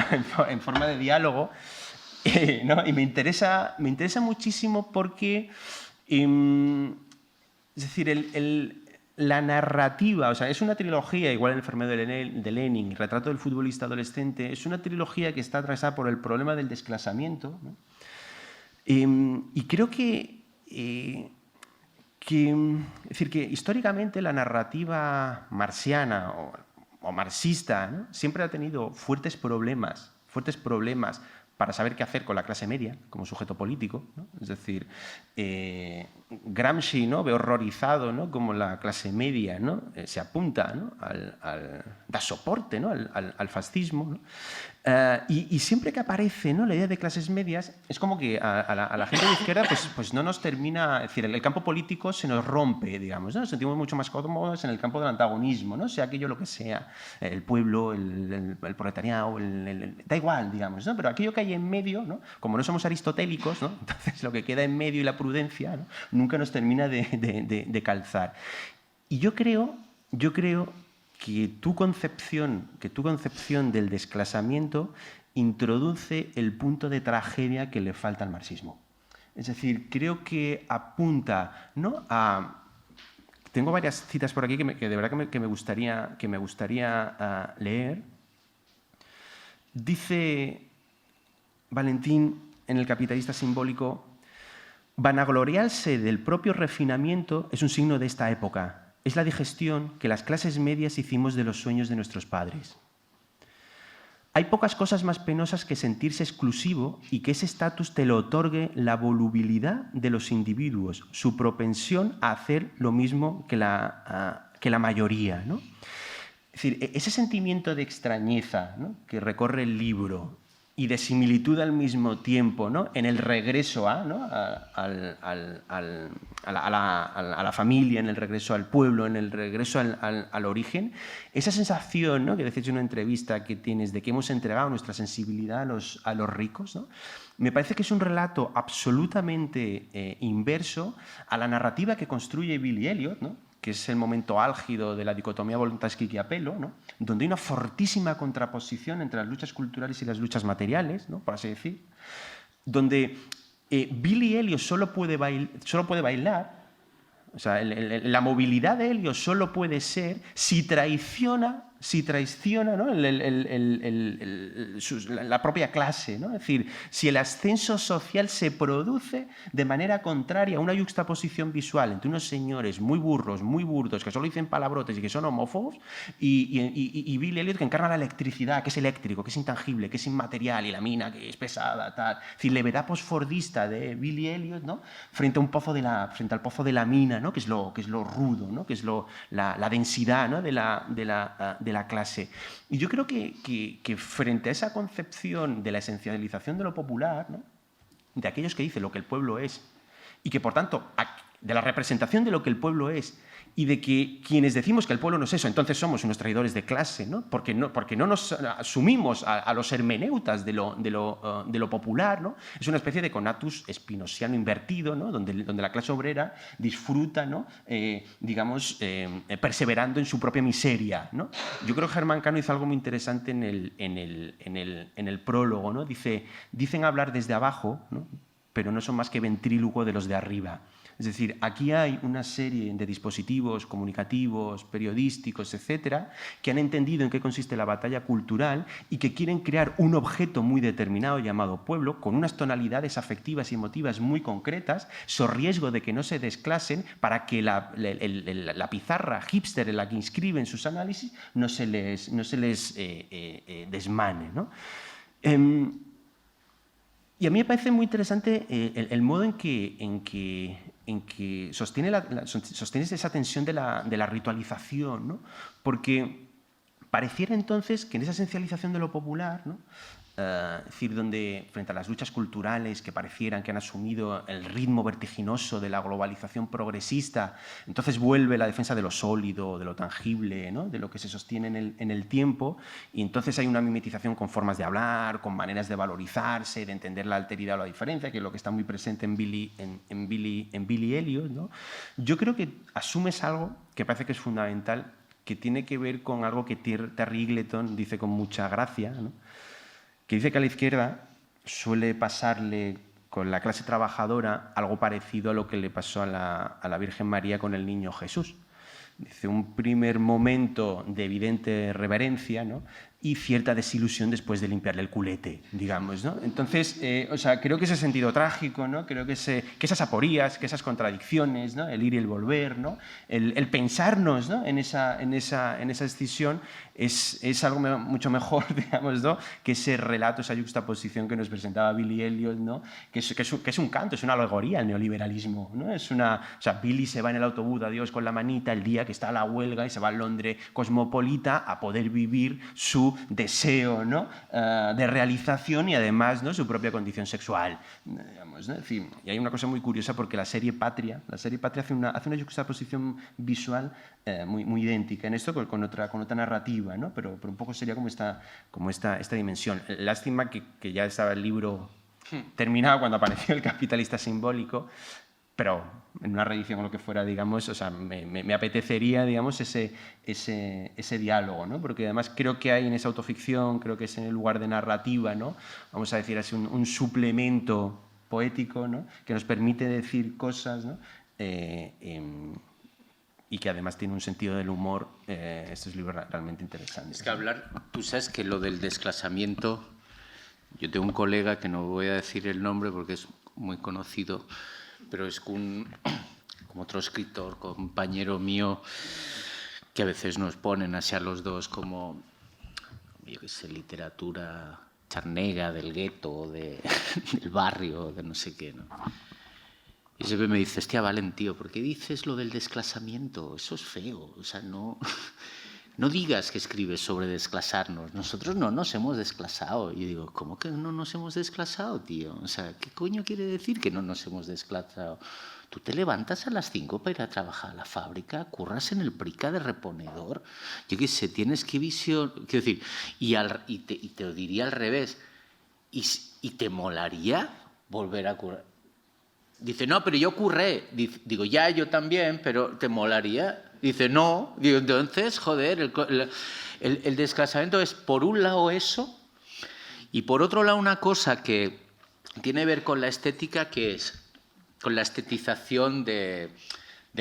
¿no? Y me interesa muchísimo porque, es decir, la narrativa, o sea, es una trilogía, igual en El enfermero de Lenin, Retrato del futbolista adolescente, es una trilogía que está atravesada por el problema del desclasamiento, ¿no? Y creo que es decir, que históricamente la narrativa marxiana o marxista, ¿no?, siempre ha tenido fuertes problemas para saber qué hacer con la clase media como sujeto político, ¿no? Es decir, Gramsci, ¿no?, ve horrorizado, ¿no?, como la clase media, ¿no?, se apunta, ¿no?, da soporte, ¿no?, al fascismo, ¿no? Y siempre que aparece, ¿no?, la idea de clases medias, es como que a la gente de izquierda pues no nos termina, es decir, el campo político se nos rompe, digamos, ¿no? Nos sentimos mucho más cómodos en el campo del antagonismo, ¿no?, sea aquello lo que sea, el pueblo, el proletariado, da igual, digamos, ¿no? Pero aquello que hay en medio, ¿no?, como no somos aristotélicos, ¿no?, entonces lo que queda en medio y la prudencia, ¿no?, nunca nos termina de calzar. Y yo creo que tu concepción del desclasamiento introduce el punto de tragedia que le falta al marxismo. Es decir, creo que apunta, ¿no?, a... Tengo varias citas por aquí que de verdad que me gustaría leer. Dice Valentín en El capitalista simbólico: vanagloriarse del propio refinamiento es un signo de esta época. Es la digestión que las clases medias hicimos de los sueños de nuestros padres. Hay pocas cosas más penosas que sentirse exclusivo y que ese estatus te lo otorgue la volubilidad de los individuos, su propensión a hacer lo mismo que la mayoría, ¿no? Es decir, ese sentimiento de extrañeza, ¿no?, que recorre el libro y de similitud al mismo tiempo, ¿no?, en el regreso a la familia, en el regreso al pueblo, en el regreso al origen, esa sensación, ¿no?, que decís en una entrevista que tienes de que hemos entregado nuestra sensibilidad a los ricos, ¿no?, me parece que es un relato absolutamente inverso a la narrativa que construye Billy Elliot, ¿no?, que es el momento álgido de la dicotomía voluntad-apelo, ¿no?, donde hay una fortísima contraposición entre las luchas culturales y las luchas materiales, ¿no?, por así decir, donde Billy Elliot solo puede bailar, o sea, la movilidad de Elliot solo puede ser si traiciona si traiciona, ¿no?, la propia clase, ¿no? Es decir, si el ascenso social se produce de manera contraria a una yuxtaposición visual entre unos señores muy burros, muy burdos, que solo dicen palabrotes y que son homófobos, y Billy Elliot, que encarna la electricidad, que es eléctrico, que es intangible, que es inmaterial, y la mina, que es pesada, tal. Es decir, la verdad posfordista de Billy Elliot, ¿no?, frente al pozo de la mina, ¿no?, que es lo rudo, ¿no?, que es la densidad, ¿no?, de la clase. Y yo creo que frente a esa concepción de la esencialización de lo popular, ¿no?, de aquellos que dicen lo que el pueblo es, y que, por tanto, de la representación de lo que el pueblo es, y de que quienes decimos que el pueblo no es eso, entonces somos unos traidores de clase, ¿no? Porque no nos asumimos a los hermeneutas de lo popular, ¿no? Es una especie de conatus spinosiano invertido, ¿no?, donde la clase obrera disfruta, ¿no?, perseverando en su propia miseria, ¿no? Yo creo que Germán Cano hizo algo muy interesante en el prólogo, ¿no? Dicen hablar desde abajo, ¿no?, pero no son más que ventrílogo de los de arriba. Es decir, aquí hay una serie de dispositivos comunicativos, periodísticos, etcétera, que han entendido en qué consiste la batalla cultural y que quieren crear un objeto muy determinado llamado pueblo, con unas tonalidades afectivas y emotivas muy concretas, so riesgo de que no se desclasen, para que la pizarra hipster en la que inscriben sus análisis no se les desmane, ¿no? Y a mí me parece muy interesante el modo en que sostiene esa tensión de la ritualización, ¿no? Porque pareciera entonces que en esa esencialización de lo popular, ¿no?, es decir, donde frente a las luchas culturales que parecieran que han asumido el ritmo vertiginoso de la globalización progresista, entonces vuelve la defensa de lo sólido, de lo tangible, ¿no?, de lo que se sostiene en el tiempo, y entonces hay una mimetización con formas de hablar, con maneras de valorizarse, de entender la alteridad o la diferencia, que es lo que está muy presente en Billy Elliot, ¿no? Yo creo que asumes algo que parece que es fundamental, que tiene que ver con algo que Terry Eagleton dice con mucha gracia, ¿no?, que dice que a la izquierda suele pasarle con la clase trabajadora algo parecido a lo que le pasó a la Virgen María con el niño Jesús. Dice, un primer momento de evidente reverencia, ¿no?, y cierta desilusión después de limpiarle el culete, digamos, ¿no? Entonces, creo que ese sentido trágico, ¿no?, creo que esas aporías, que esas contradicciones, ¿no?, el ir y el volver, ¿no?, el pensarnos, ¿no?, en esa escisión es algo mucho mejor, digamos, ¿no?, que ese relato, esa yuxtaposición que nos presentaba Billy Elliot, ¿no?, que es un canto, es una alegoría al neoliberalismo, ¿no? Billy se va en el autobús, adiós con la manita, el día que está a la huelga, y se va a Londres cosmopolita a poder vivir su deseo, ¿no?, de realización, y además, ¿no?, su propia condición sexual, digamos, ¿no? Es decir, y hay una cosa muy curiosa, porque la serie Patria hace una yuxtaposición visual muy idéntica en esto, con otra narrativa, ¿no?, pero un poco sería como esta dimensión. Lástima que ya estaba el libro terminado cuando apareció El capitalista simbólico, pero en una reedición o lo que fuera, digamos, me apetecería, digamos, ese diálogo, ¿no? Porque además creo que hay en esa autoficción, creo que es en el lugar de narrativa, ¿no?, vamos a decir así, un suplemento poético, ¿no?, que nos permite decir cosas, ¿no?, y que además tiene un sentido del humor. Estos libros realmente interesantes. Es que tú sabes que lo del desclasamiento, yo tengo un colega que no voy a decir el nombre porque es muy conocido, pero es como otro escritor, compañero mío, que a veces nos ponen así a los dos como, yo qué sé, literatura charnega del gueto, del barrio, de no sé qué, ¿no? Y siempre me dice, hostia, Valen, tío, ¿por qué dices lo del desclasamiento? Eso es feo, no digas que escribes sobre desclasarnos. Nosotros no nos hemos desclasado. Y digo, ¿cómo que no nos hemos desclasado, tío? ¿Qué coño quiere decir que no nos hemos desclasado? Tú te levantas a las 5 para ir a trabajar a la fábrica, curras en el Prica de reponedor. Yo qué sé, tienes que visión... Quiero decir, y te lo diría al revés. ¿Y te molaría volver a currar? Dice, no, pero yo curré. Digo, ya, yo también, pero ¿te molaría? Dice, no. Digo, entonces, joder, el desclasamiento es, por un lado, eso, y por otro lado, una cosa que tiene que ver con la estética, que es con la estetización del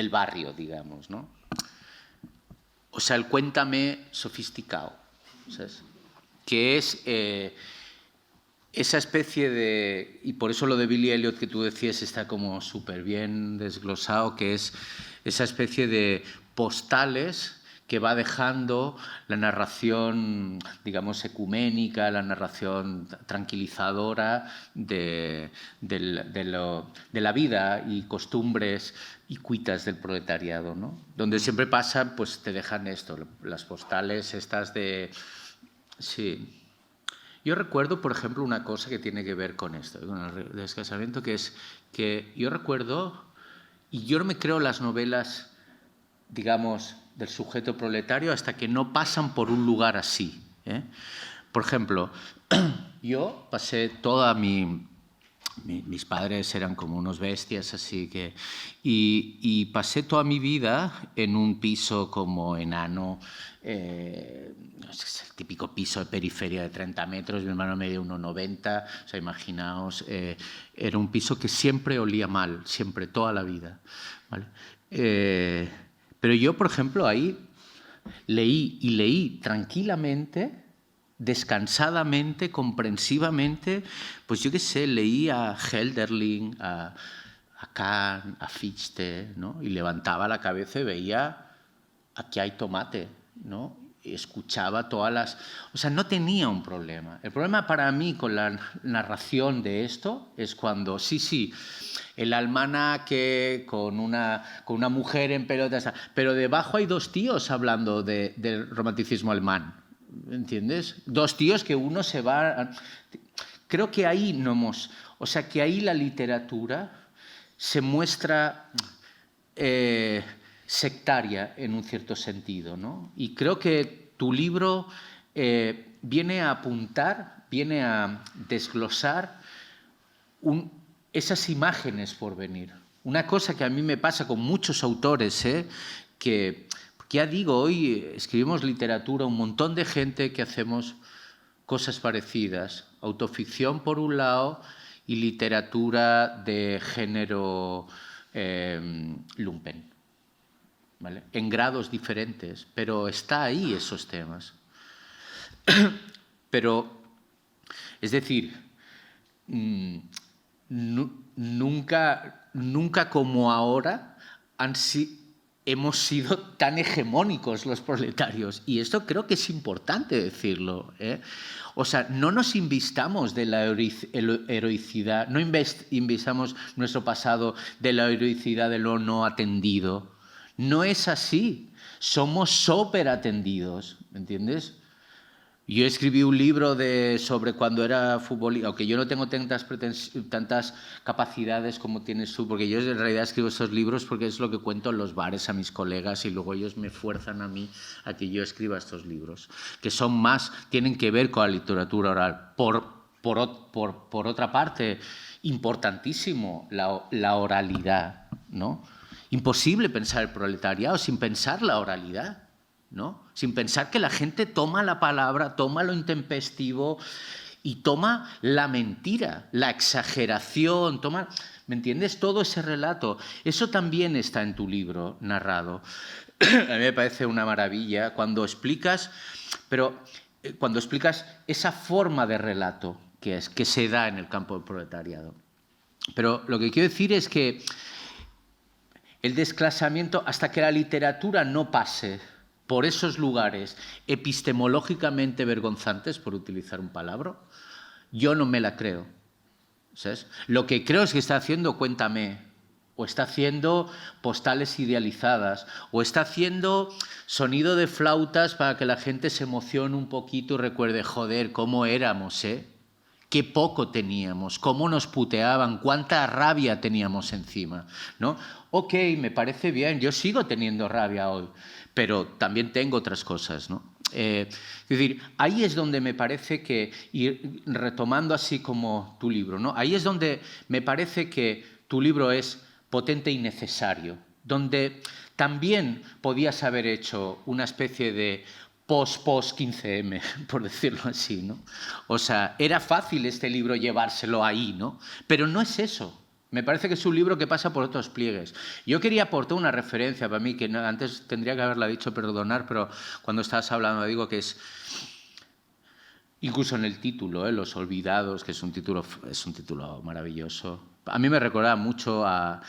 barrio, digamos, ¿no? o sea, el cuéntame sofisticado, ¿sabes? Que es esa especie de, y por eso lo de Billy Elliot que tú decías está como súper bien desglosado, que es esa especie de postales que va dejando la narración, digamos, ecuménica, la narración tranquilizadora de la vida y costumbres y cuitas del proletariado, ¿no? Donde siempre pasa, pues te dejan esto, las postales estas de... Sí. Yo recuerdo, por ejemplo, una cosa que tiene que ver con esto, con el descasamiento, que es que yo recuerdo, y yo no me creo las novelas, digamos, del sujeto proletario hasta que no pasan por un lugar así, ¿eh? Por ejemplo, yo pasé toda mis padres eran como unos bestias, así que... Y pasé toda mi vida en un piso como enano, no sé, es el típico piso de periferia de 30 metros, mi hermano medía 1,90, o sea, imaginaos, era un piso que siempre olía mal, siempre, toda la vida, ¿vale? Pero yo, por ejemplo, ahí leí tranquilamente, descansadamente, comprensivamente, pues yo qué sé, leí a Hölderlin, a Kant, a Fichte, ¿no? Y levantaba la cabeza y veía, aquí hay tomate, ¿no? Y escuchaba todas las... O sea, no tenía un problema. El problema para mí con la narración de esto es cuando, sí, el almanaque con una mujer en pelotas, pero debajo hay dos tíos hablando del romanticismo alemán, ¿entiendes? Dos tíos que uno se va... Creo que ahí no hemos... O sea, que ahí la literatura se muestra sectaria en un cierto sentido, ¿no? Y creo que tu libro viene a apuntar, viene a desglosar esas imágenes por venir. Una cosa que a mí me pasa con muchos autores, que ya digo, hoy escribimos literatura, un montón de gente que hacemos cosas parecidas. Autoficción por un lado y literatura de género lumpen, ¿vale? En grados diferentes, pero está ahí esos temas. Pero, es decir, nunca como ahora hemos sido tan hegemónicos los proletarios. Y esto creo que es importante decirlo, ¿eh? O sea, no nos invistamos de la heroicidad, no invistamos nuestro pasado de la heroicidad de lo no atendido. No es así. Somos súper atendidos, ¿me entiendes? Yo escribí un libro sobre cuando era futbolista, aunque yo no tengo tantas capacidades como tienes tú, porque yo en realidad escribo esos libros porque es lo que cuento en los bares a mis colegas y luego ellos me fuerzan a mí a que yo escriba estos libros, que son más, tienen que ver con la literatura oral. Por otra parte, importantísimo la oralidad, ¿no? Imposible pensar el proletariado sin pensar la oralidad, ¿no? Sin pensar que la gente toma la palabra, toma lo intempestivo y toma la mentira, la exageración, ¿me entiendes? Todo ese relato. Eso también está en tu libro narrado. A mí me parece una maravilla cuando explicas esa forma de relato que se da en el campo del proletariado. Pero lo que quiero decir es que el desclasamiento, hasta que la literatura no pase por esos lugares epistemológicamente vergonzantes, por utilizar un palabra, yo no me la creo, ¿sabes? Lo que creo es que está haciendo Cuéntame, o está haciendo postales idealizadas, o está haciendo sonido de flautas para que la gente se emocione un poquito y recuerde, joder, cómo éramos, ¿eh? Qué poco teníamos, cómo nos puteaban, cuánta rabia teníamos encima, ¿no? Ok, me parece bien, yo sigo teniendo rabia hoy, pero también tengo otras cosas, ¿no? Es decir, ahí es donde me parece que, y retomando así como tu libro, ¿no? Ahí es donde me parece que tu libro es potente y necesario, donde también podías haber hecho una especie de post-15M, por decirlo así, ¿no? O sea, era fácil este libro llevárselo ahí, ¿no? Pero no es eso. Me parece que es un libro que pasa por otros pliegues. Yo quería aportar una referencia para mí, que antes tendría que haberla dicho, perdonar, pero cuando estabas hablando digo que es, incluso en el título, Los Olvidados, que es un título maravilloso. A mí me recuerda mucho a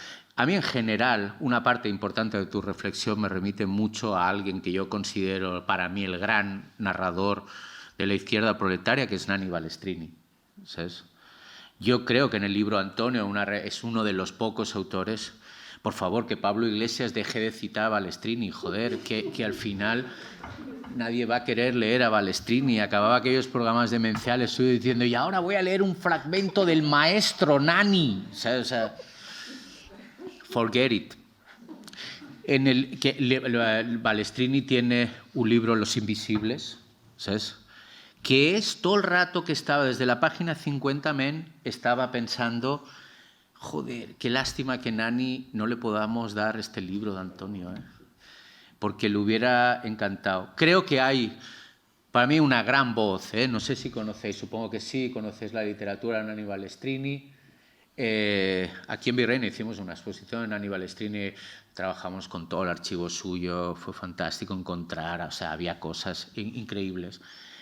mí en general, una parte importante de tu reflexión me remite mucho a alguien que yo considero para mí el gran narrador de la izquierda proletaria, que es Nanni Balestrini, ¿sabes? Yo creo que en el libro Antonio es uno de los pocos autores. Por favor, que Pablo Iglesias deje de citar a Balestrini. Joder, que al final nadie va a querer leer a Balestrini. Acababa aquellos programas demenciales suyo diciendo, y ahora voy a leer un fragmento del maestro Nanni. ¿Sabes? O sea, forget it. Balestrini tiene un libro, Los Invisibles, ¿sabes?, que es todo el rato que estaba, desde la página 50, estaba pensando, joder, qué lástima que Nanni no le podamos dar este libro de Antonio, porque le hubiera encantado. Creo que hay, para mí, una gran voz, no sé si conocéis, supongo que sí, conocéis la literatura de Nanni Balestrini. Aquí en Virreina hicimos una exposición de Nanni Balestrini, trabajamos con todo el archivo suyo, fue fantástico encontrar, o sea, había cosas increíbles.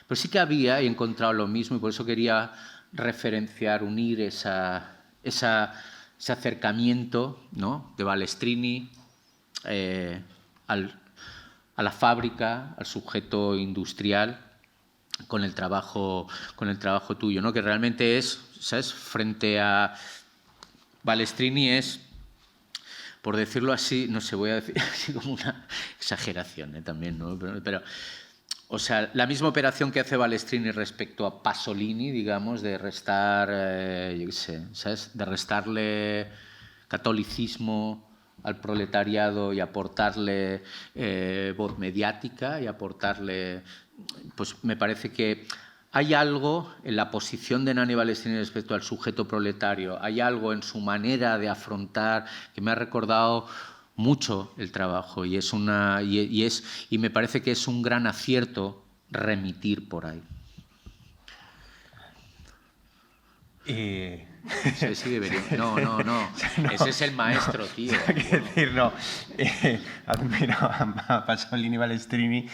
Pero sí que había, he encontrado lo mismo, y por eso quería referenciar, unir ese acercamiento, ¿no?, de Balestrini a la fábrica, al sujeto industrial, con el trabajo tuyo, ¿no?, que realmente es, ¿sabes?, frente a Balestrini es, por decirlo así, no sé, voy a decir así como una exageración, también, ¿no?, pero o sea, la misma operación que hace Balestrini respecto a Pasolini, digamos, de restar, yo qué sé, ¿sabes?, de restarle catolicismo al proletariado y aportarle voz mediática y aportarle, pues me parece que hay algo en la posición de Nanni Balestrini respecto al sujeto proletario, hay algo en su manera de afrontar que me ha recordado mucho el trabajo, y me parece que es un gran acierto remitir por ahí. Sí, debería. No. Ese es el maestro, tío. Quiero decir, no. Admiro a Pasolini y Balestrini.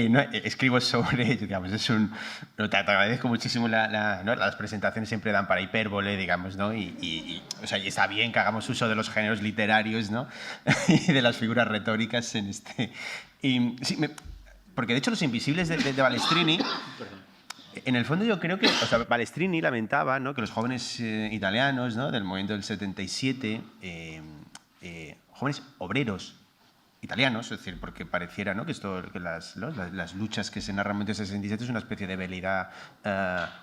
No, escribo sobre ellos, digamos. Te agradezco muchísimo. Las presentaciones siempre dan para hipérbole, digamos, ¿no? O sea, y está bien que hagamos uso de los géneros literarios, ¿no? Y de las figuras retóricas en este. Sí, porque de hecho, Los Invisibles de Balestrini. En el fondo yo creo que, o sea, Balestrini lamentaba, ¿no?, que los jóvenes italianos, ¿no?, del movimiento del 77, jóvenes obreros italianos, es decir, porque pareciera, ¿no?, que las luchas que se narran en el 67 es una especie de veleidad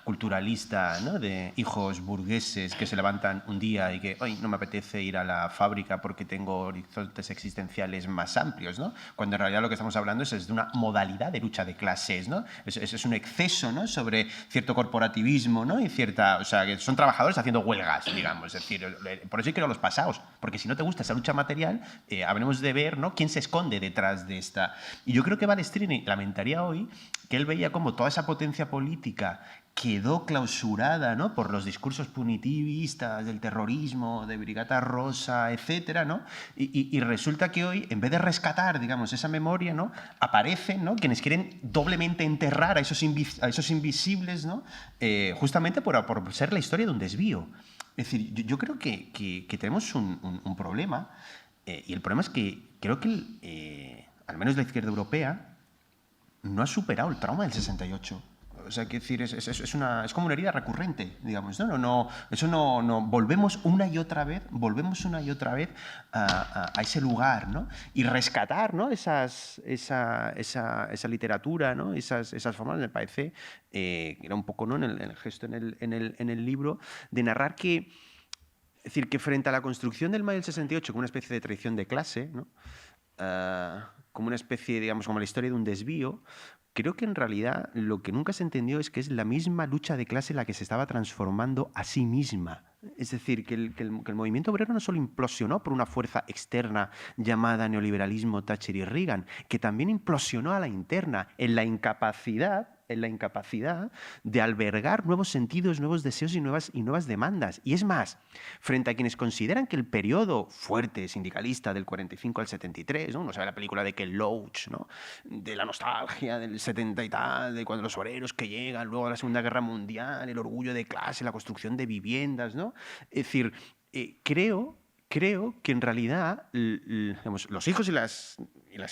culturalista, ¿no?, de hijos burgueses que se levantan un día y que hoy no me apetece ir a la fábrica porque tengo horizontes existenciales más amplios, ¿no?, cuando en realidad lo que estamos hablando es de una modalidad de lucha de clases, ¿no?, es un exceso, ¿no?, sobre cierto corporativismo, ¿no?, y cierta, o sea, que son trabajadores haciendo huelgas, digamos, es decir, por eso hay que ir a los pasados, porque si no te gusta esa lucha material, habremos de ver, ¿no?, quién se esconde detrás de esta. Y yo creo que Balestrini lamentaría hoy que él veía como toda esa potencia política quedó clausurada, ¿no?, por los discursos punitivistas del terrorismo, de Brigata Rosa, etcétera, ¿no? Y resulta que hoy, en vez de rescatar, digamos, esa memoria, ¿no?, aparecen, ¿no?, quienes quieren doblemente enterrar a esos invisibles, ¿no?, justamente por ser la historia de un desvío. Es decir, yo creo que tenemos un problema, y el problema es que creo que al menos la izquierda europea no ha superado el trauma del 68. O sea, quiero decir, es como una herida recurrente, digamos. No, volvemos una y otra vez a ese lugar, ¿no? Y rescatar, ¿no?, esa literatura, ¿no?, esas formas, me parece, que era un poco, ¿no?, en el gesto en el libro, de narrar que, es decir, que frente a la construcción del mayo del 68 como una especie de traición de clase, ¿no?, como una especie, digamos, como la historia de un desvío, creo que en realidad lo que nunca se entendió es que es la misma lucha de clase la que se estaba transformando a sí misma. Es decir, que el movimiento obrero no solo implosionó por una fuerza externa llamada neoliberalismo, Thatcher y Reagan, que también implosionó a la interna en la incapacidad en la incapacidad de albergar nuevos sentidos, nuevos deseos y nuevas demandas. Y es más, frente a quienes consideran que el periodo fuerte sindicalista del 45 al 73, ¿no? Uno sabe la película de Ken Loach, ¿no? De la nostalgia del 70 y tal, de cuando los obreros que llegan, luego a la Segunda Guerra Mundial, el orgullo de clase, la construcción de viviendas, ¿no? Es decir, creo que en realidad digamos, los hijos y las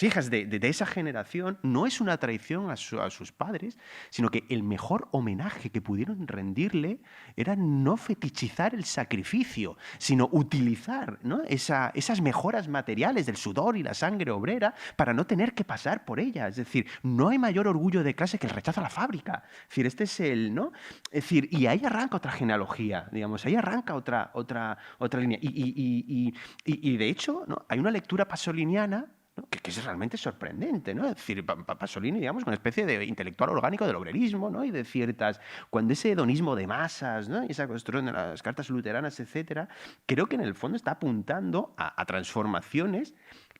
hijas de esa generación no es una traición a sus padres, sino que el mejor homenaje que pudieron rendirle era no fetichizar el sacrificio, sino utilizar, ¿no? esas mejoras materiales del sudor y la sangre obrera para no tener que pasar por ellas. Es decir, no hay mayor orgullo de clase que el rechazo a la fábrica. Es decir, este es el, ¿no? Es decir, y ahí arranca otra genealogía, digamos, ahí arranca otra línea. Y de hecho, ¿no? Hay una lectura pasoliniana, ¿no? que es realmente sorprendente, ¿no? Es decir, Pasolini, digamos, una especie de intelectual orgánico del obrerismo, ¿no? Y de ciertas... Cuando ese hedonismo de masas, ¿no? Y esa construcción de las cartas luteranas, etcétera, creo que en el fondo está apuntando a transformaciones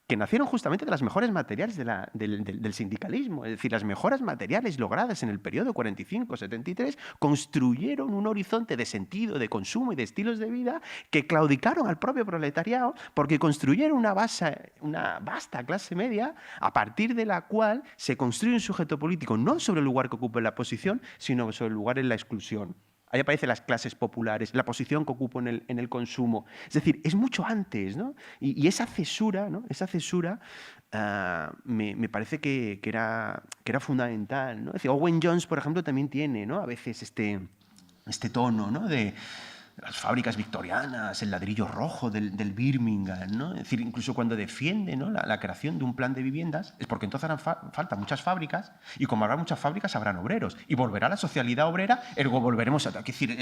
que nacieron justamente de las mejores materiales del sindicalismo. Es decir, las mejoras materiales logradas en el periodo 45-73 construyeron un horizonte de sentido, de consumo y de estilos de vida que claudicaron al propio proletariado porque construyeron una vasta clase media a partir de la cual se construye un sujeto político no sobre el lugar que ocupa en la posición, sino sobre el lugar en la exclusión. Ahí aparecen las clases populares, la posición que ocupo en el consumo. Es decir, es mucho antes, ¿no? Y esa cesura, ¿no? Esa cesura me parece que era fundamental, ¿no? Es decir, Owen Jones, por ejemplo, también tiene, ¿no? A veces este tono, ¿no? De las fábricas victorianas, el ladrillo rojo del Birmingham, ¿no? Es decir, incluso cuando defiende, ¿no? la creación de un plan de viviendas, es porque entonces harán falta muchas fábricas, y como habrá muchas fábricas, habrán obreros, y volverá la socialidad obrera, ergo volveremos a... Es decir,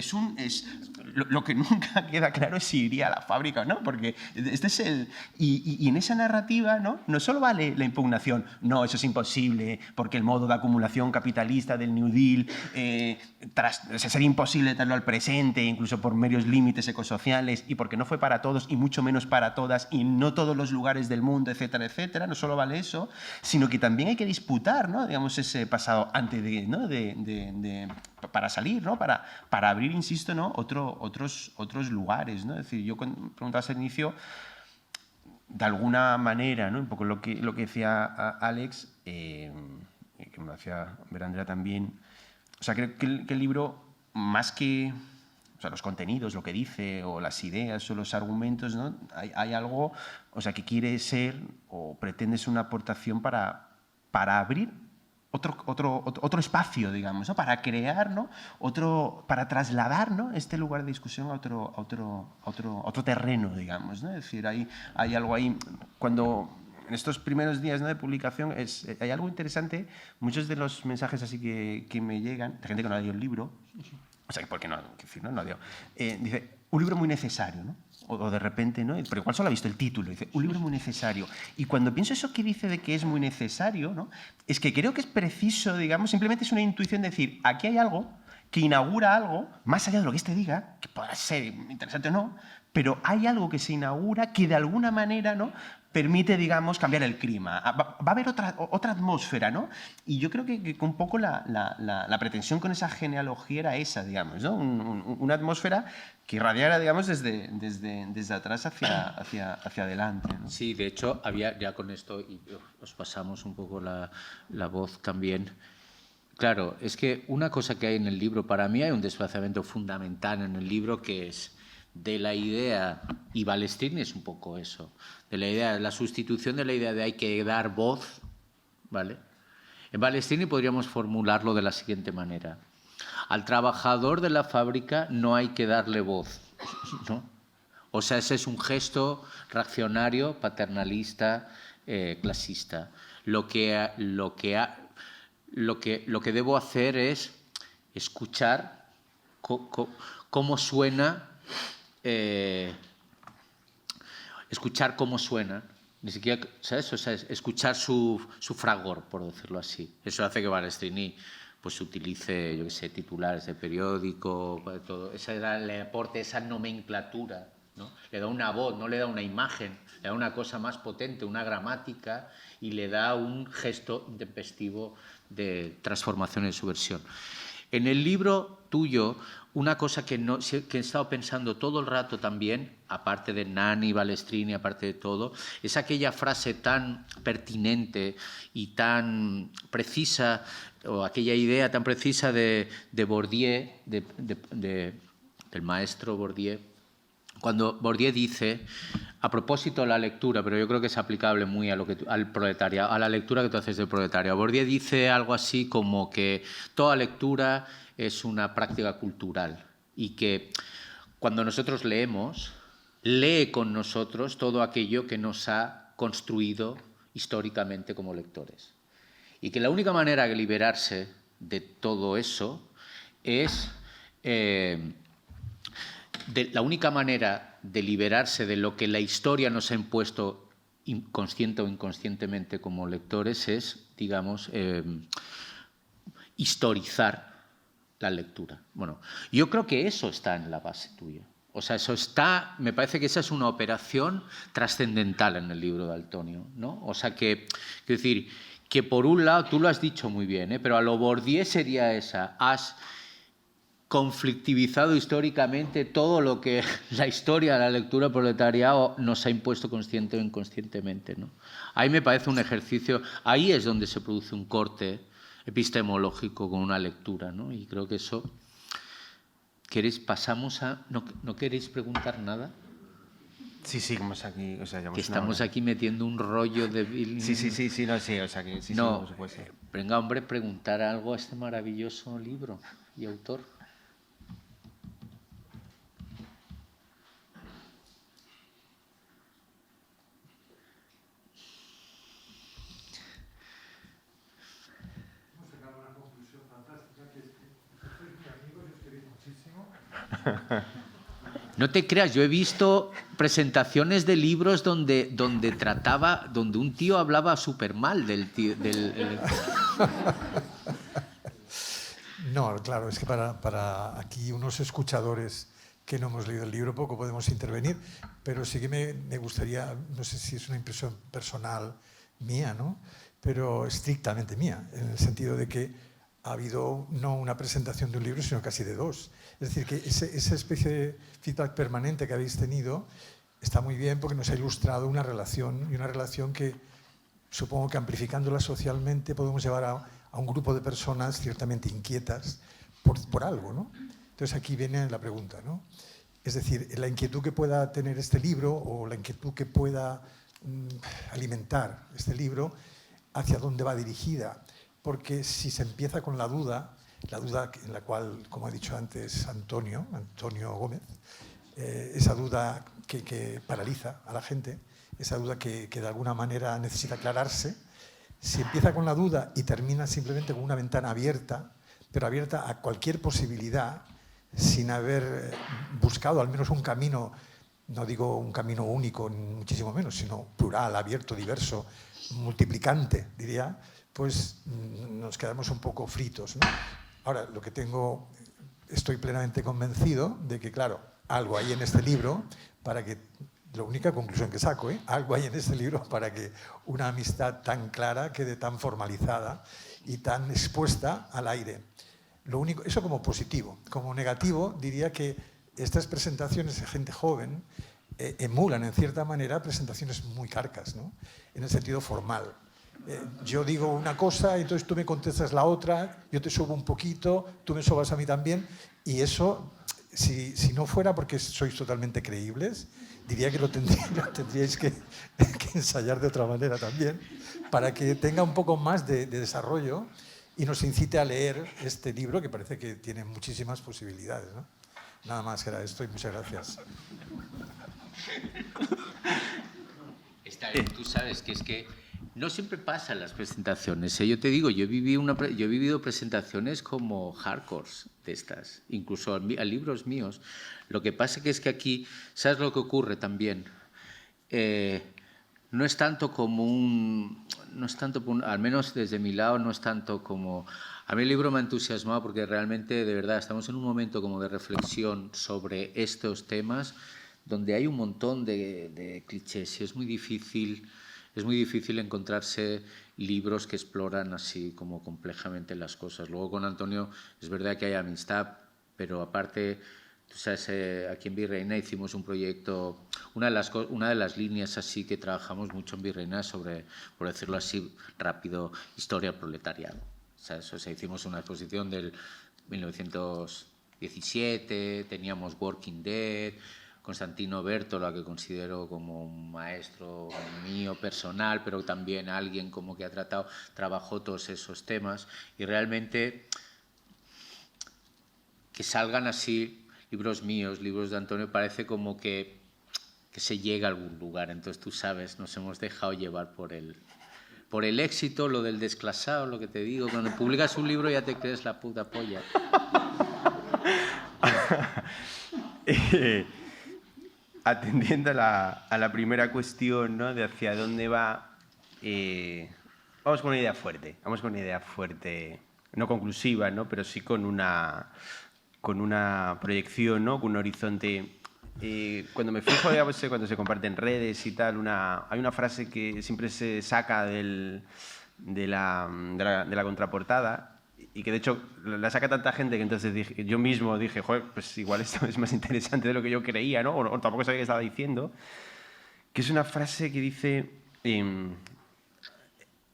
lo que nunca queda claro es si iría a la fábrica o no, porque este es el... Y en esa narrativa, ¿no? No solo vale la impugnación, no, eso es imposible, porque el modo de acumulación capitalista del New Deal sería imposible traerlo al presente, incluso por medios límites ecosociales, y porque no fue para todos y mucho menos para todas y no todos los lugares del mundo, etcétera, etcétera. No solo vale eso, sino que también hay que disputar, ¿no? Digamos, ese pasado antes de, ¿no? Para salir, ¿no? Para abrir, insisto, ¿no? otros lugares, ¿no? Es decir, yo cuando preguntabas al inicio, de alguna manera, ¿no? Un poco lo que decía Alex, que me lo hacía ver Andrea también. O sea, creo que el libro, más que... O sea, los contenidos, lo que dice, o las ideas, o los argumentos, ¿no? Hay algo, o sea, que quiere ser, o pretende ser una aportación para abrir otro espacio, digamos, ¿no? Para crear, ¿no? Para trasladar, ¿no? este lugar de discusión a otro terreno, digamos, ¿no? Es decir, hay algo ahí, cuando... En estos primeros días, ¿no? de publicación hay algo interesante. Muchos de los mensajes así que me llegan, de gente que no ha leído el libro, o sea, ¿por qué no? No dice, un libro muy necesario, ¿no? O de repente, ¿no? Pero igual solo ha visto el título, dice, un libro muy necesario. Y cuando pienso eso que dice de que es muy necesario, ¿no? Es que creo que es preciso, digamos, simplemente es una intuición de decir, aquí hay algo que inaugura algo, más allá de lo que este diga, que pueda ser interesante o no, pero hay algo que se inaugura que de alguna manera, ¿no? permite, digamos, cambiar el clima. Va a haber otra atmósfera, ¿no? Y yo creo que un poco la pretensión con esa genealogía era esa, digamos, ¿no? Una atmósfera que irradiara, digamos, desde atrás hacia adelante, ¿no? Sí, de hecho, había ya con esto, y os pasamos un poco la voz también. Claro, es que una cosa que hay en el libro, para mí hay un desplazamiento fundamental en el libro que es de la idea, y Balestrini es un poco eso, de la idea, la sustitución de la idea de hay que dar voz, ¿vale? En Balestrini podríamos formularlo de la siguiente manera. Al trabajador de la fábrica no hay que darle voz, ¿no? O sea, ese es un gesto reaccionario, paternalista, clasista. Lo que debo hacer es escuchar cómo suena, ni siquiera, ¿sabes? O sea, escuchar su fragor, por decirlo así. Eso hace que Balestrini pues utilice, yo qué sé, titulares de periódico, todo. Le aporte esa nomenclatura, ¿no? Le da una voz, no le da una imagen, le da una cosa más potente, una gramática, y le da un gesto intempestivo de transformación y subversión. En el libro tuyo, una cosa que he estado pensando todo el rato también, aparte de Nanni, Balestrini, aparte de todo, es aquella frase tan pertinente y tan precisa, o aquella idea tan precisa de Bourdieu, del maestro Bourdieu, cuando Bourdieu dice, a propósito de la lectura, pero yo creo que es aplicable muy al proletariado, a la lectura que tú haces del proletariado. Bourdieu dice algo así como que toda lectura es una práctica cultural y que cuando nosotros leemos, lee con nosotros todo aquello que nos ha construido históricamente como lectores. Y que la única manera de liberarse de todo eso es... la única manera de liberarse de lo que la historia nos ha impuesto consciente o inconscientemente como lectores es, digamos, historizar la lectura. Bueno, yo creo que eso está en la base tuya. O sea, eso está, me parece que esa es una operación trascendental en el libro de Antonio, ¿no? O sea, quiero decir, que por un lado, tú lo has dicho muy bien, pero a lo Bourdieu sería esa, has conflictivizado históricamente todo lo que la historia de la lectura proletariado nos ha impuesto consciente o inconscientemente, ¿no? Ahí me parece un ejercicio, ahí es donde se produce un corte epistemológico con una lectura, ¿no? Y creo que eso... ¿Pasamos a...? ¿No queréis preguntar nada? Sí, como es aquí, o sea, que estamos aquí metiendo un rollo de... Sí, no, sí, o sea, que sí, no, por supuesto. Venga, hombre, preguntar algo a este maravilloso libro y autor. No te creas, yo he visto presentaciones de libros donde un tío hablaba súper mal del tío. No, claro, es que para aquí unos escuchadores que no hemos leído el libro poco podemos intervenir, pero sí que me gustaría, no sé si es una impresión personal mía, ¿no? Pero estrictamente mía, en el sentido de que ha habido no una presentación de un libro, sino casi de dos. Es decir, que esa especie de feedback permanente que habéis tenido está muy bien porque nos ha ilustrado una relación, y una relación que supongo que amplificándola socialmente podemos llevar a un grupo de personas ciertamente inquietas por algo, ¿no? Entonces aquí viene la pregunta, ¿no? Es decir, la inquietud que pueda tener este libro o la inquietud que pueda alimentar este libro, ¿hacia dónde va dirigida? Porque si se empieza con la duda en la cual, como ha dicho antes Antonio Gómez, esa duda que paraliza a la gente, esa duda que de alguna manera necesita aclararse, si empieza con la duda y termina simplemente con una ventana abierta, pero abierta a cualquier posibilidad, sin haber buscado al menos un camino, no digo un camino único, ni muchísimo menos, sino plural, abierto, diverso, multiplicante, diría, pues nos quedamos un poco fritos, ¿no? Ahora, estoy plenamente convencido de que, claro, algo hay en este libro para que, la única conclusión que saco, algo hay en este libro para que una amistad tan clara quede tan formalizada y tan expuesta al aire. Eso como positivo. Como negativo, diría que estas presentaciones de gente joven emulan, en cierta manera, presentaciones muy carcas, ¿no? En el sentido formal. Yo digo una cosa, entonces tú me contestas la otra, yo te subo un poquito, tú me sobas a mí también, y eso, si no fuera porque sois totalmente creíbles, diría que lo tendríais que ensayar de otra manera también, para que tenga un poco más de desarrollo y nos incite a leer este libro, que parece que tiene muchísimas posibilidades, ¿no? Nada más que era esto y muchas gracias. Está bien, tú sabes que es que no siempre pasa en las presentaciones. Yo te digo, yo he vivido presentaciones como hardcores de estas, incluso a libros míos. Lo que pasa es que aquí, ¿sabes lo que ocurre también? No es tanto al menos desde mi lado, no es tanto como... A mí el libro me ha entusiasmado porque realmente, de verdad, estamos en un momento como de reflexión sobre estos temas donde hay un montón de clichés y es muy difícil es muy difícil encontrarse libros que exploran así como complejamente las cosas. Luego con Antonio es verdad que hay amistad, pero aparte, tú sabes, aquí en Virreina hicimos un proyecto, una de las líneas así que trabajamos mucho en Virreina sobre, por decirlo así rápido, historia del proletariado. ¿Sabes? O sea, hicimos una exposición del 1917, teníamos Working Dead, Constantino Bertola, que considero como un maestro mío personal, pero también alguien como que trabajó todos esos temas, y realmente que salgan así libros míos, libros de Antonio, parece como que se llega a algún lugar. Entonces, tú sabes, nos hemos dejado llevar por el éxito, lo del desclasado, lo que te digo. Cuando publicas un libro ya te crees la puta polla. Atendiendo a la primera cuestión, ¿no?, de hacia dónde va, vamos con una idea fuerte, no conclusiva, ¿no?, pero sí con una proyección, ¿no?, con un horizonte. Cuando me fijo, digamos, cuando se comparten redes y tal, hay una frase que siempre se saca de la contraportada, y que de hecho la saca tanta gente que entonces yo mismo dije, joder, pues igual esto es más interesante de lo que yo creía, ¿no? O tampoco sabía qué estaba diciendo, que es una frase que dice,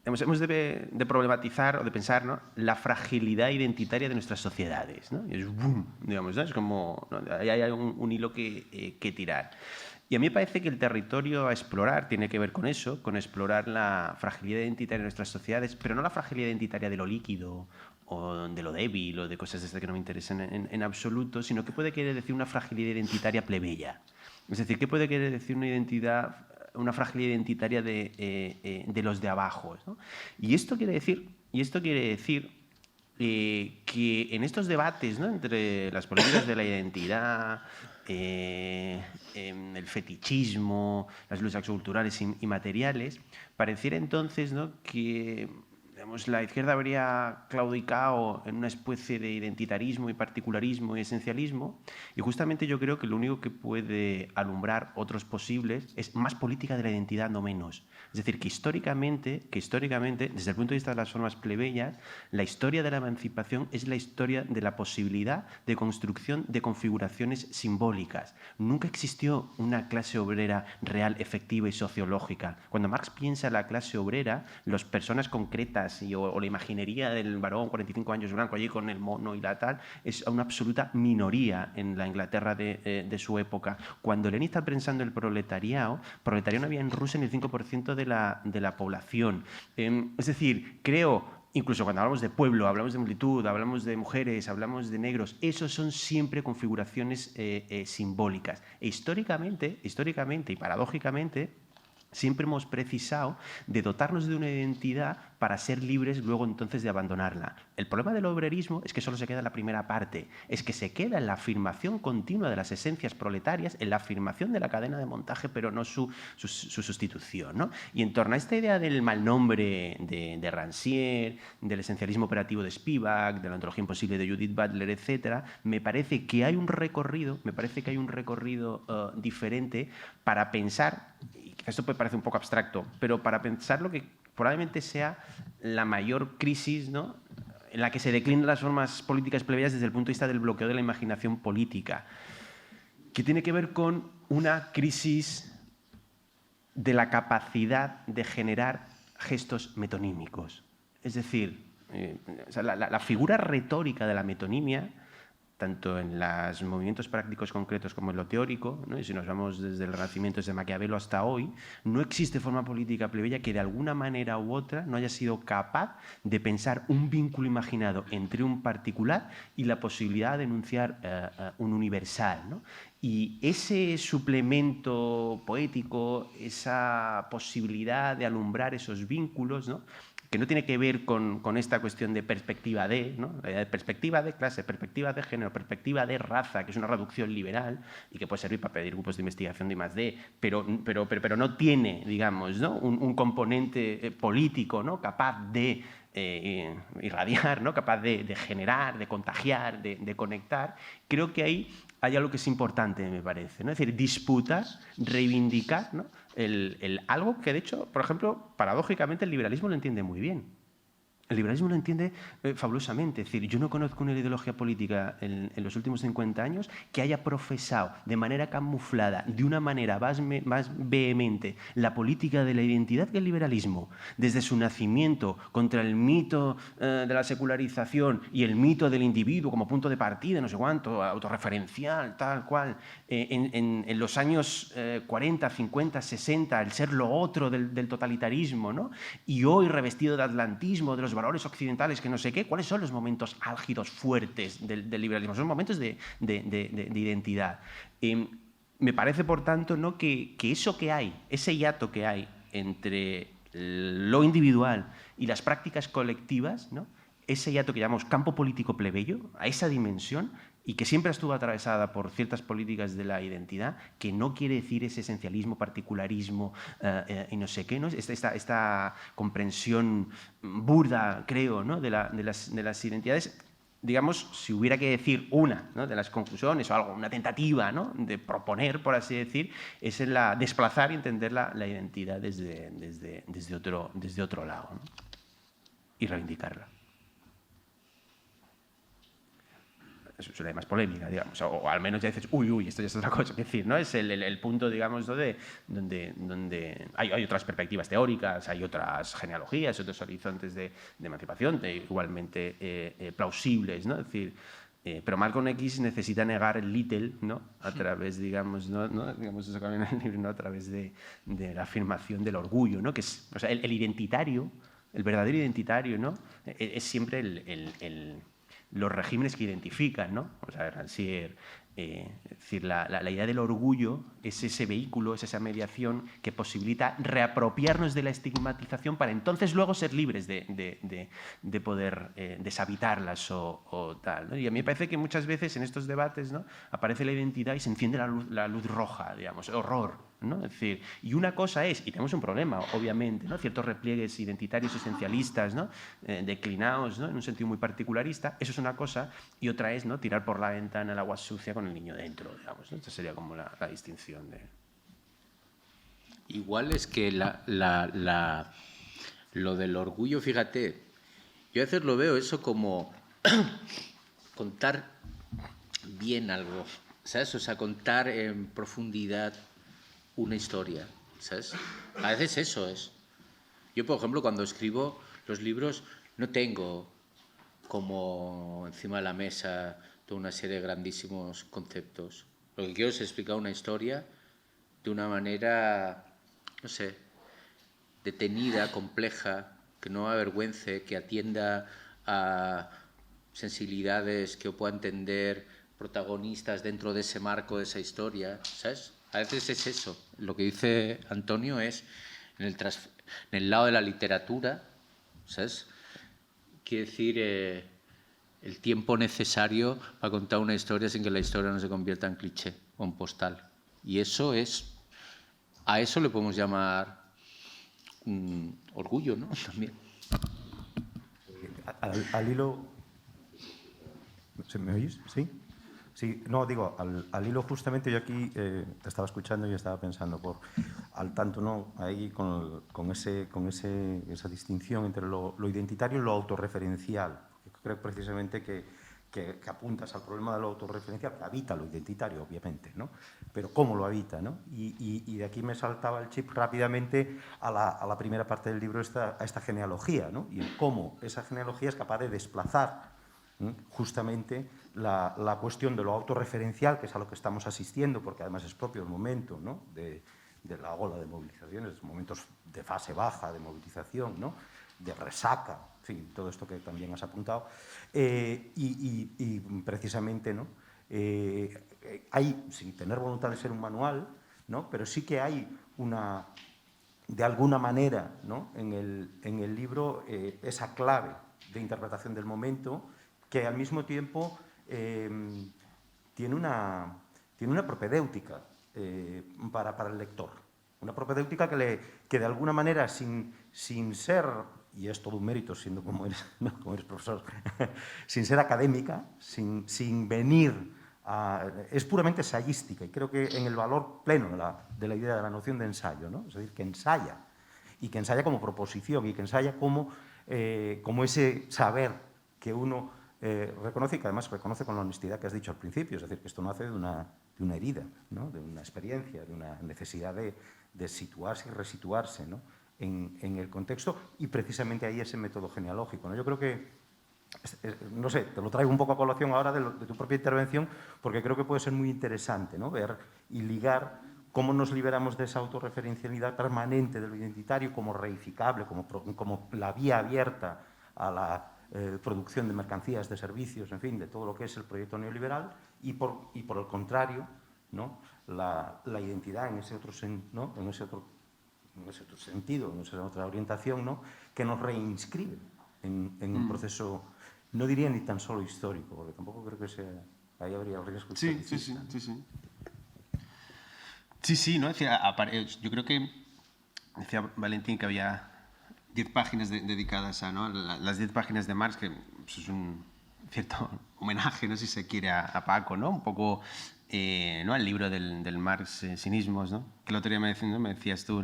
hemos de problematizar o de pensar, ¿no?, la fragilidad identitaria de nuestras sociedades, ¿no? Y es boom, digamos, ¿no? Es como, ¿no?, hay un hilo que tirar. Y a mí me parece que el territorio a explorar tiene que ver con eso, con explorar la fragilidad identitaria de nuestras sociedades, pero no la fragilidad identitaria de lo líquido o de lo débil o de cosas de estas que no me interesan en absoluto, sino que puede querer decir una fragilidad identitaria plebeya. Es decir, ¿qué puede querer decir una fragilidad identitaria de los de abajo, ¿no? Y esto quiere decir que en estos debates, ¿no?, entre las políticas de la identidad, el fetichismo, las luchas culturales y materiales, pareciera entonces, ¿no?, que, digamos, la izquierda habría claudicado en una especie de identitarismo y particularismo y esencialismo, y justamente yo creo que lo único que puede alumbrar otros posibles es más política de la identidad, no menos. Es decir, que históricamente, desde el punto de vista de las formas plebeyas, la historia de la emancipación es la historia de la posibilidad de construcción de configuraciones simbólicas. Nunca existió una clase obrera real, efectiva y sociológica. Cuando Marx piensa en la clase obrera, las personas concretas o la imaginería del varón 45 años blanco allí con el mono y la tal, es una absoluta minoría en la Inglaterra de su época. Cuando Lenin está pensando el proletariado no había en Rusia ni el 5% de la población. Es decir, incluso cuando hablamos de pueblo, hablamos de multitud, hablamos de mujeres, hablamos de negros, esos son siempre configuraciones simbólicas. E históricamente y paradójicamente, siempre hemos precisado de dotarnos de una identidad para ser libres luego entonces de abandonarla. El problema del obrerismo es que solo se queda en la primera parte, es que se queda en la afirmación continua de las esencias proletarias, en la afirmación de la cadena de montaje, pero no su sustitución, ¿no? Y en torno a esta idea del mal nombre de Rancière, del esencialismo operativo de Spivak, de la ontología imposible de Judith Butler, etc., me parece que hay un recorrido diferente para pensar, y quizás esto puede parecer un poco abstracto, pero para pensar lo que probablemente sea la mayor crisis, ¿no?, en la que se declinan las formas políticas plebeyas desde el punto de vista del bloqueo de la imaginación política, que tiene que ver con una crisis de la capacidad de generar gestos metonímicos. Es decir, la figura retórica de la metonimia, tanto en los movimientos prácticos concretos como en lo teórico, ¿no?, y si nos vamos desde el Renacimiento, desde Maquiavelo hasta hoy, no existe forma política plebeya que de alguna manera u otra no haya sido capaz de pensar un vínculo imaginado entre un particular y la posibilidad de enunciar un universal, ¿no? Y ese suplemento poético, esa posibilidad de alumbrar esos vínculos, ¿no?, que no tiene que ver con esta cuestión de perspectiva de, ¿no?, perspectiva de clase, perspectiva de género, perspectiva de raza, que es una reducción liberal y que puede servir para pedir grupos de investigación de I+D, pero no tiene, digamos, ¿no?, un componente político, ¿no?, capaz de irradiar, ¿no? Capaz de generar, de contagiar, de conectar, creo que ahí hay algo que es importante, me parece, ¿no? Es decir, disputar, reivindicar, ¿no? Algo que, de hecho, por ejemplo, paradójicamente el liberalismo lo entiende muy bien. El liberalismo lo entiende fabulosamente. Es decir, yo no conozco una ideología política en los últimos 50 años que haya profesado de manera camuflada, de una manera más vehemente, la política de la identidad que el liberalismo. Desde su nacimiento, contra el mito de la secularización y el mito del individuo como punto de partida, no sé cuánto, autorreferencial, tal cual. En los años 40, 50, 60, el ser lo otro del totalitarismo, ¿no? Y hoy revestido de atlantismo, de los valores occidentales, que no sé qué, ¿cuáles son los momentos álgidos fuertes del liberalismo? Son momentos de identidad. Me parece, por tanto, ¿no? que eso que hay, ese hiato que hay entre lo individual y las prácticas colectivas, ¿no? Ese hiato que llamamos campo político plebeyo, a esa dimensión, y que siempre estuvo atravesada por ciertas políticas de la identidad, que no quiere decir ese esencialismo, particularismo y no sé qué, ¿no? Esta comprensión burda, creo, ¿no? de las identidades. Digamos, si hubiera que decir una, ¿no? de las conclusiones o algo, una tentativa, ¿no? de proponer, por así decir, es en la desplazar y entender la identidad desde otro lado, ¿no? Y reivindicarla. Eso es una más polémica, digamos, o al menos ya dices, uy, esto ya es otra cosa. Es decir, ¿no? Es el punto, digamos, donde hay otras perspectivas teóricas, hay otras genealogías, otros horizontes de emancipación igualmente plausibles, ¿no? Es decir, pero Malcolm X necesita negar el little, ¿no? A través, digamos, digamos eso también en el libro, ¿no? A través de la afirmación del orgullo, ¿no? Que es, o sea, el identitario, el verdadero identitario, ¿no? Es siempre los regímenes que identifican, ¿no? O sea, Rancière, es decir, la idea del orgullo es ese vehículo, es esa mediación que posibilita reapropiarnos de la estigmatización para entonces luego ser libres de poder deshabitarlas o tal, ¿no? Y a mí me parece que muchas veces en estos debates, ¿no? aparece la identidad y se enciende la luz roja, digamos, horror, ¿no? Es decir, y una cosa es, y tenemos un problema, obviamente, ¿no? ciertos repliegues identitarios esencialistas, ¿no? Declinados, ¿no? en un sentido muy particularista, eso es una cosa, y otra es, ¿no? tirar por la ventana el agua sucia con el niño dentro, digamos, ¿no? Esta sería como la distinción de... Igual es que lo del orgullo, fíjate, yo a veces lo veo eso como contar bien algo, ¿sabes? O sea, contar en profundidad una historia, ¿sabes? A veces eso es. Yo, por ejemplo, cuando escribo los libros, no tengo como encima de la mesa toda una serie de grandísimos conceptos. Lo que quiero es explicar una historia de una manera, no sé, detenida, compleja, que no avergüence, que atienda a sensibilidades que pueda entender protagonistas dentro de ese marco de esa historia, ¿sabes? A veces es eso. Lo que dice Antonio es en el lado de la literatura, ¿sabes? Quiere decir el tiempo necesario para contar una historia sin que la historia no se convierta en cliché o en postal. Y eso es, a eso le podemos llamar orgullo, ¿no? También. Al hilo... ¿Me oyes? ¿Sí? Sí, no, digo, al hilo justamente yo aquí te estaba escuchando y estaba pensando al tanto, ¿no? Ahí con esa distinción entre lo identitario y lo autorreferencial. Creo precisamente que apuntas al problema de lo autorreferencial, que habita lo identitario, obviamente, ¿no? Pero cómo lo habita, ¿no? Y de aquí me saltaba el chip rápidamente a la primera parte del libro, a esta genealogía, ¿no? Y cómo esa genealogía es capaz de desplazar justamente la cuestión de lo autorreferencial, que es a lo que estamos asistiendo, porque además es propio el momento, ¿no? de la ola de movilizaciones, momentos de fase baja de movilización, ¿no? de resaca, en fin, todo esto que también has apuntado. Y precisamente, ¿no? Hay, sin tener voluntad de ser un manual, ¿no? pero sí que hay de alguna manera, ¿no? en el libro esa clave de interpretación del momento, que al mismo tiempo tiene una propedéutica para el lector. Una propedéutica que de alguna manera, sin ser y es todo un mérito siendo como eres, ¿no? Como eres profesor, sin ser académica, sin venir a... Es puramente ensayística y creo que en el valor pleno de la idea de la noción de ensayo, ¿no? Es decir, que ensaya, y que ensaya como proposición y que ensaya como ese saber que uno reconoce y que además reconoce con la honestidad que has dicho al principio, es decir, que esto nace de una herida, ¿no? De una experiencia, de una necesidad de situarse y resituarse, ¿no? En el contexto, y precisamente ahí ese método genealógico, ¿no? Yo creo que, no sé, te lo traigo un poco a colación ahora de tu propia intervención, porque creo que puede ser muy interesante, ¿no? Ver y ligar cómo nos liberamos de esa autorreferencialidad permanente de lo identitario como reificable, como la vía abierta a la producción de mercancías, de servicios, en fin, de todo lo que es el proyecto neoliberal, y por el contrario, ¿no? La identidad en ese otro, ¿no? en ese otro sentido, en esa otra orientación, ¿no? Que nos reinscribe en un proceso, no diría ni tan solo histórico, porque tampoco creo que sea, ahí habría el riesgo historicista. Sí, ¿no? Yo creo que decía Valentín que había 10 páginas dedicadas a, ¿no? Las 10 páginas de Marx, que pues, es un cierto homenaje, no sé si se quiere, a Paco, ¿no? Un poco, ¿no? Al libro del Marx, Cinismos, ¿no? Que el otro día me decías tú,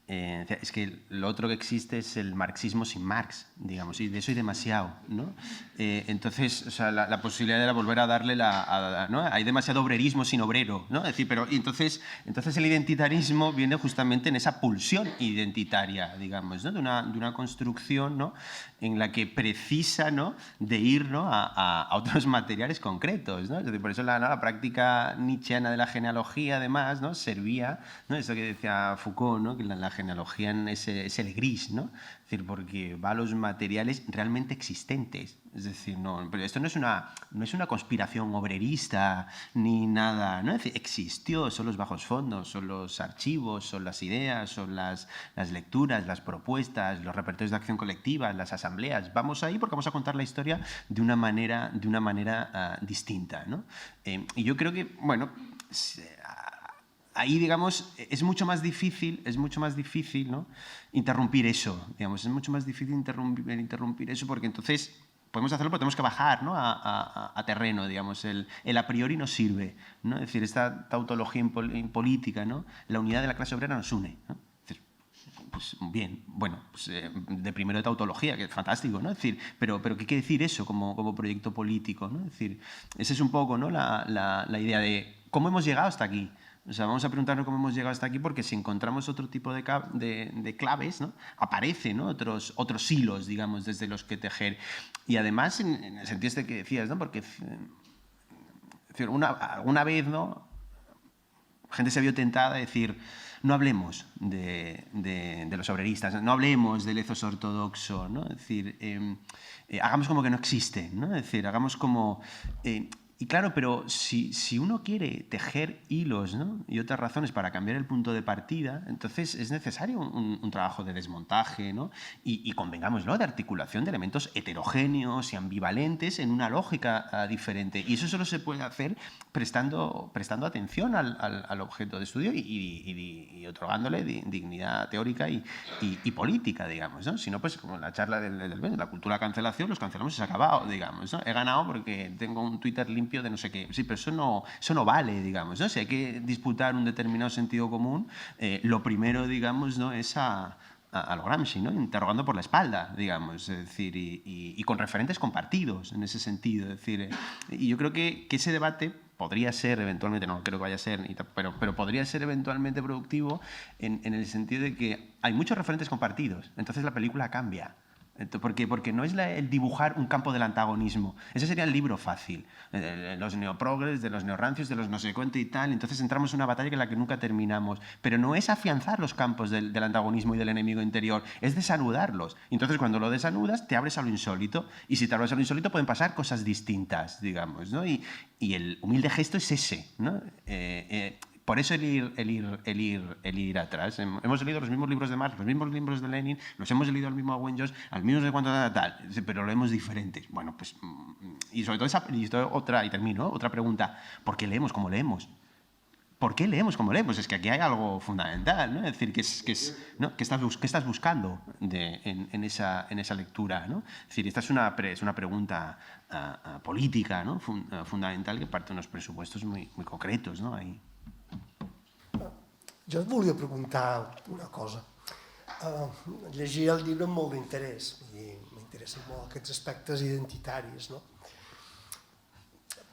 es que lo otro que existe es el marxismo sin Marx, digamos, y de eso hay demasiado, ¿no? Entonces, o sea, la posibilidad era volver a darle ¿no? Hay demasiado obrerismo sin obrero, ¿no? Es decir, y entonces el identitarismo viene justamente en esa pulsión identitaria, digamos, ¿no? De una construcción, ¿no? En la que precisa, ¿no? De ir, ¿no? a otros materiales concretos, ¿no? Es decir, por eso la práctica nietzscheana de la genealogía, además, ¿no? Servía, ¿no? Eso que decía Foucault, ¿no? Que la genealogía es el gris, ¿no? Es decir, porque va a los materiales realmente existentes. Es decir, pero esto no es una conspiración obrerista ni nada, ¿no? Es decir, existió, son los bajos fondos, son los archivos, son las ideas, son las lecturas, las propuestas, los repertorios de acción colectiva, las asambleas. Vamos ahí porque vamos a contar la historia de una manera distinta, ¿no? Y yo creo que, bueno, ahí, digamos, es mucho más difícil, ¿no? Interrumpir eso, digamos, es mucho más difícil interrumpir eso, porque entonces podemos hacerlo, pero tenemos que bajar, ¿no? a terreno, digamos, el a priori nos sirve, ¿no? Es decir, esta tautología política, ¿no? La unidad de la clase obrera nos une, ¿no? Es decir, pues bien, bueno, pues, de primero de tautología, que es fantástico, ¿no? Es decir, pero ¿qué quiere decir eso como proyecto político, ¿no? Es decir, esa es un poco, ¿no? la idea de cómo hemos llegado hasta aquí. O sea, vamos a preguntarnos cómo hemos llegado hasta aquí, porque si encontramos otro tipo de claves, ¿no? Aparecen, ¿no? otros hilos, digamos, desde los que tejer. Y además, en el sentido este que decías, ¿no? Porque alguna vez, ¿no? Gente se vio tentada a decir, no hablemos de los obreristas, no hablemos del ethos ortodoxo, ¿no? Es decir, hagamos como que no existe, ¿no? Es decir, hagamos como... Y claro, pero si uno quiere tejer hilos, ¿no? Y otras razones para cambiar el punto de partida, entonces es necesario un trabajo de desmontaje, ¿no? Y convengámoslo, de articulación de elementos heterogéneos y ambivalentes en una lógica diferente. Y eso solo se puede hacer prestando atención al objeto de estudio y otorgándole dignidad teórica y política, digamos, ¿no? Si no, pues como la charla de la cultura de cancelación, los cancelamos y se ha acabado, digamos, ¿no? He ganado porque tengo un Twitter limpio de no sé qué. Sí, pero eso no vale, digamos, ¿no? Si hay que disputar un determinado sentido común, lo primero, digamos, ¿no? Es a lo Gramsci, ¿no? Interrogando por la espalda, digamos, es decir, y con referentes compartidos en ese sentido. Es decir, y yo creo que ese debate podría ser eventualmente, no creo que vaya a ser, pero podría ser eventualmente productivo en el sentido de que hay muchos referentes compartidos, entonces la película cambia. Porque no es el dibujar un campo del antagonismo. Ese sería el libro fácil. Los neoprogres, de los neorrancios, de los no sé cuánto y tal. Entonces entramos en una batalla en la que nunca terminamos. Pero no es afianzar los campos del antagonismo y del enemigo interior. Es desanudarlos. Entonces cuando lo desanudas te abres a lo insólito. Y si te abres a lo insólito pueden pasar cosas distintas, digamos, ¿no? Y el humilde gesto es ese, ¿no? Por eso el ir atrás. Hemos leído los mismos libros de Marx, los mismos libros de Lenin, los hemos leído al mismo Owen Jones, al mismo de cuánto tal, pero lo leemos diferentes. Bueno, pues, y sobre todo otra pregunta, ¿por qué leemos como leemos? ¿por qué leemos como leemos? Es que aquí hay algo fundamental, ¿no? Es decir, ¿no? ¿Qué estás buscando en esa lectura, ¿no? Es decir, esta es una pregunta política, ¿no? Fundamental, que parte de unos presupuestos muy concretos, ¿no? Ahí. Jo et volia preguntar una cosa. Llegia el llibre amb molt d'interès i m'interessen molt aquests aspectes identitaris, no?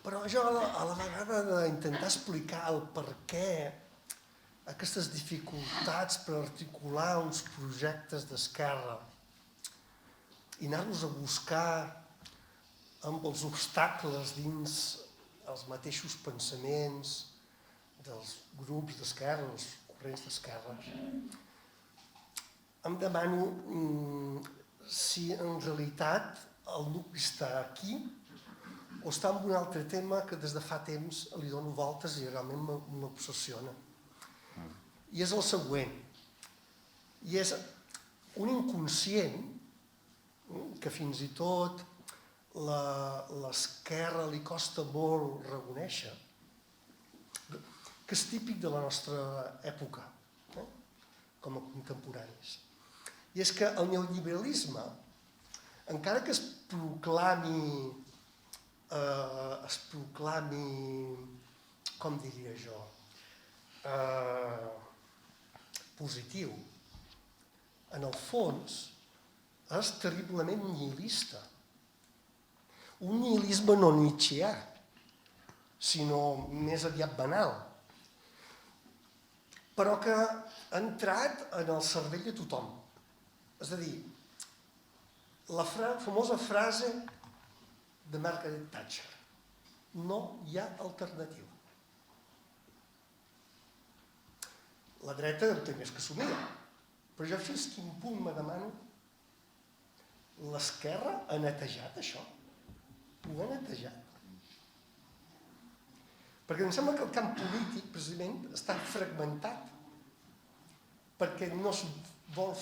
Però jo a la vegada d'intentar explicar el per què aquestes dificultats per articular uns projectes d'esquerra i anar-los a buscar amb els obstacles dins els mateixos pensaments dels grups d'esquerra, els corrents d'esquerra, em demano si en realitat el nucli està aquí o està en un altre tema que des de fa temps li dono voltes i realment m'obsessiona. I és el següent. I és un inconscient que fins i tot l'esquerra li costa molt reconèixer, que és típic de la nostra època, com a contemporanis. I és que el neoliberalisme, encara que es proclami, com diria jo, positiu, en el fons és terriblement nihilista. Un nihilisme no nietzscheà, sinó més aviat banal, però que ha entrat en el cervell de tothom. És a dir, la famosa frase de Margaret Thatcher: no hi ha alternativa. La dreta ho té més que assumida, però jo fins quin punt me demano l'esquerra ha netejat això? Ho ha netejat? Perquè em sembla que el camp polític, precisament, està fragmentat perquè no es vol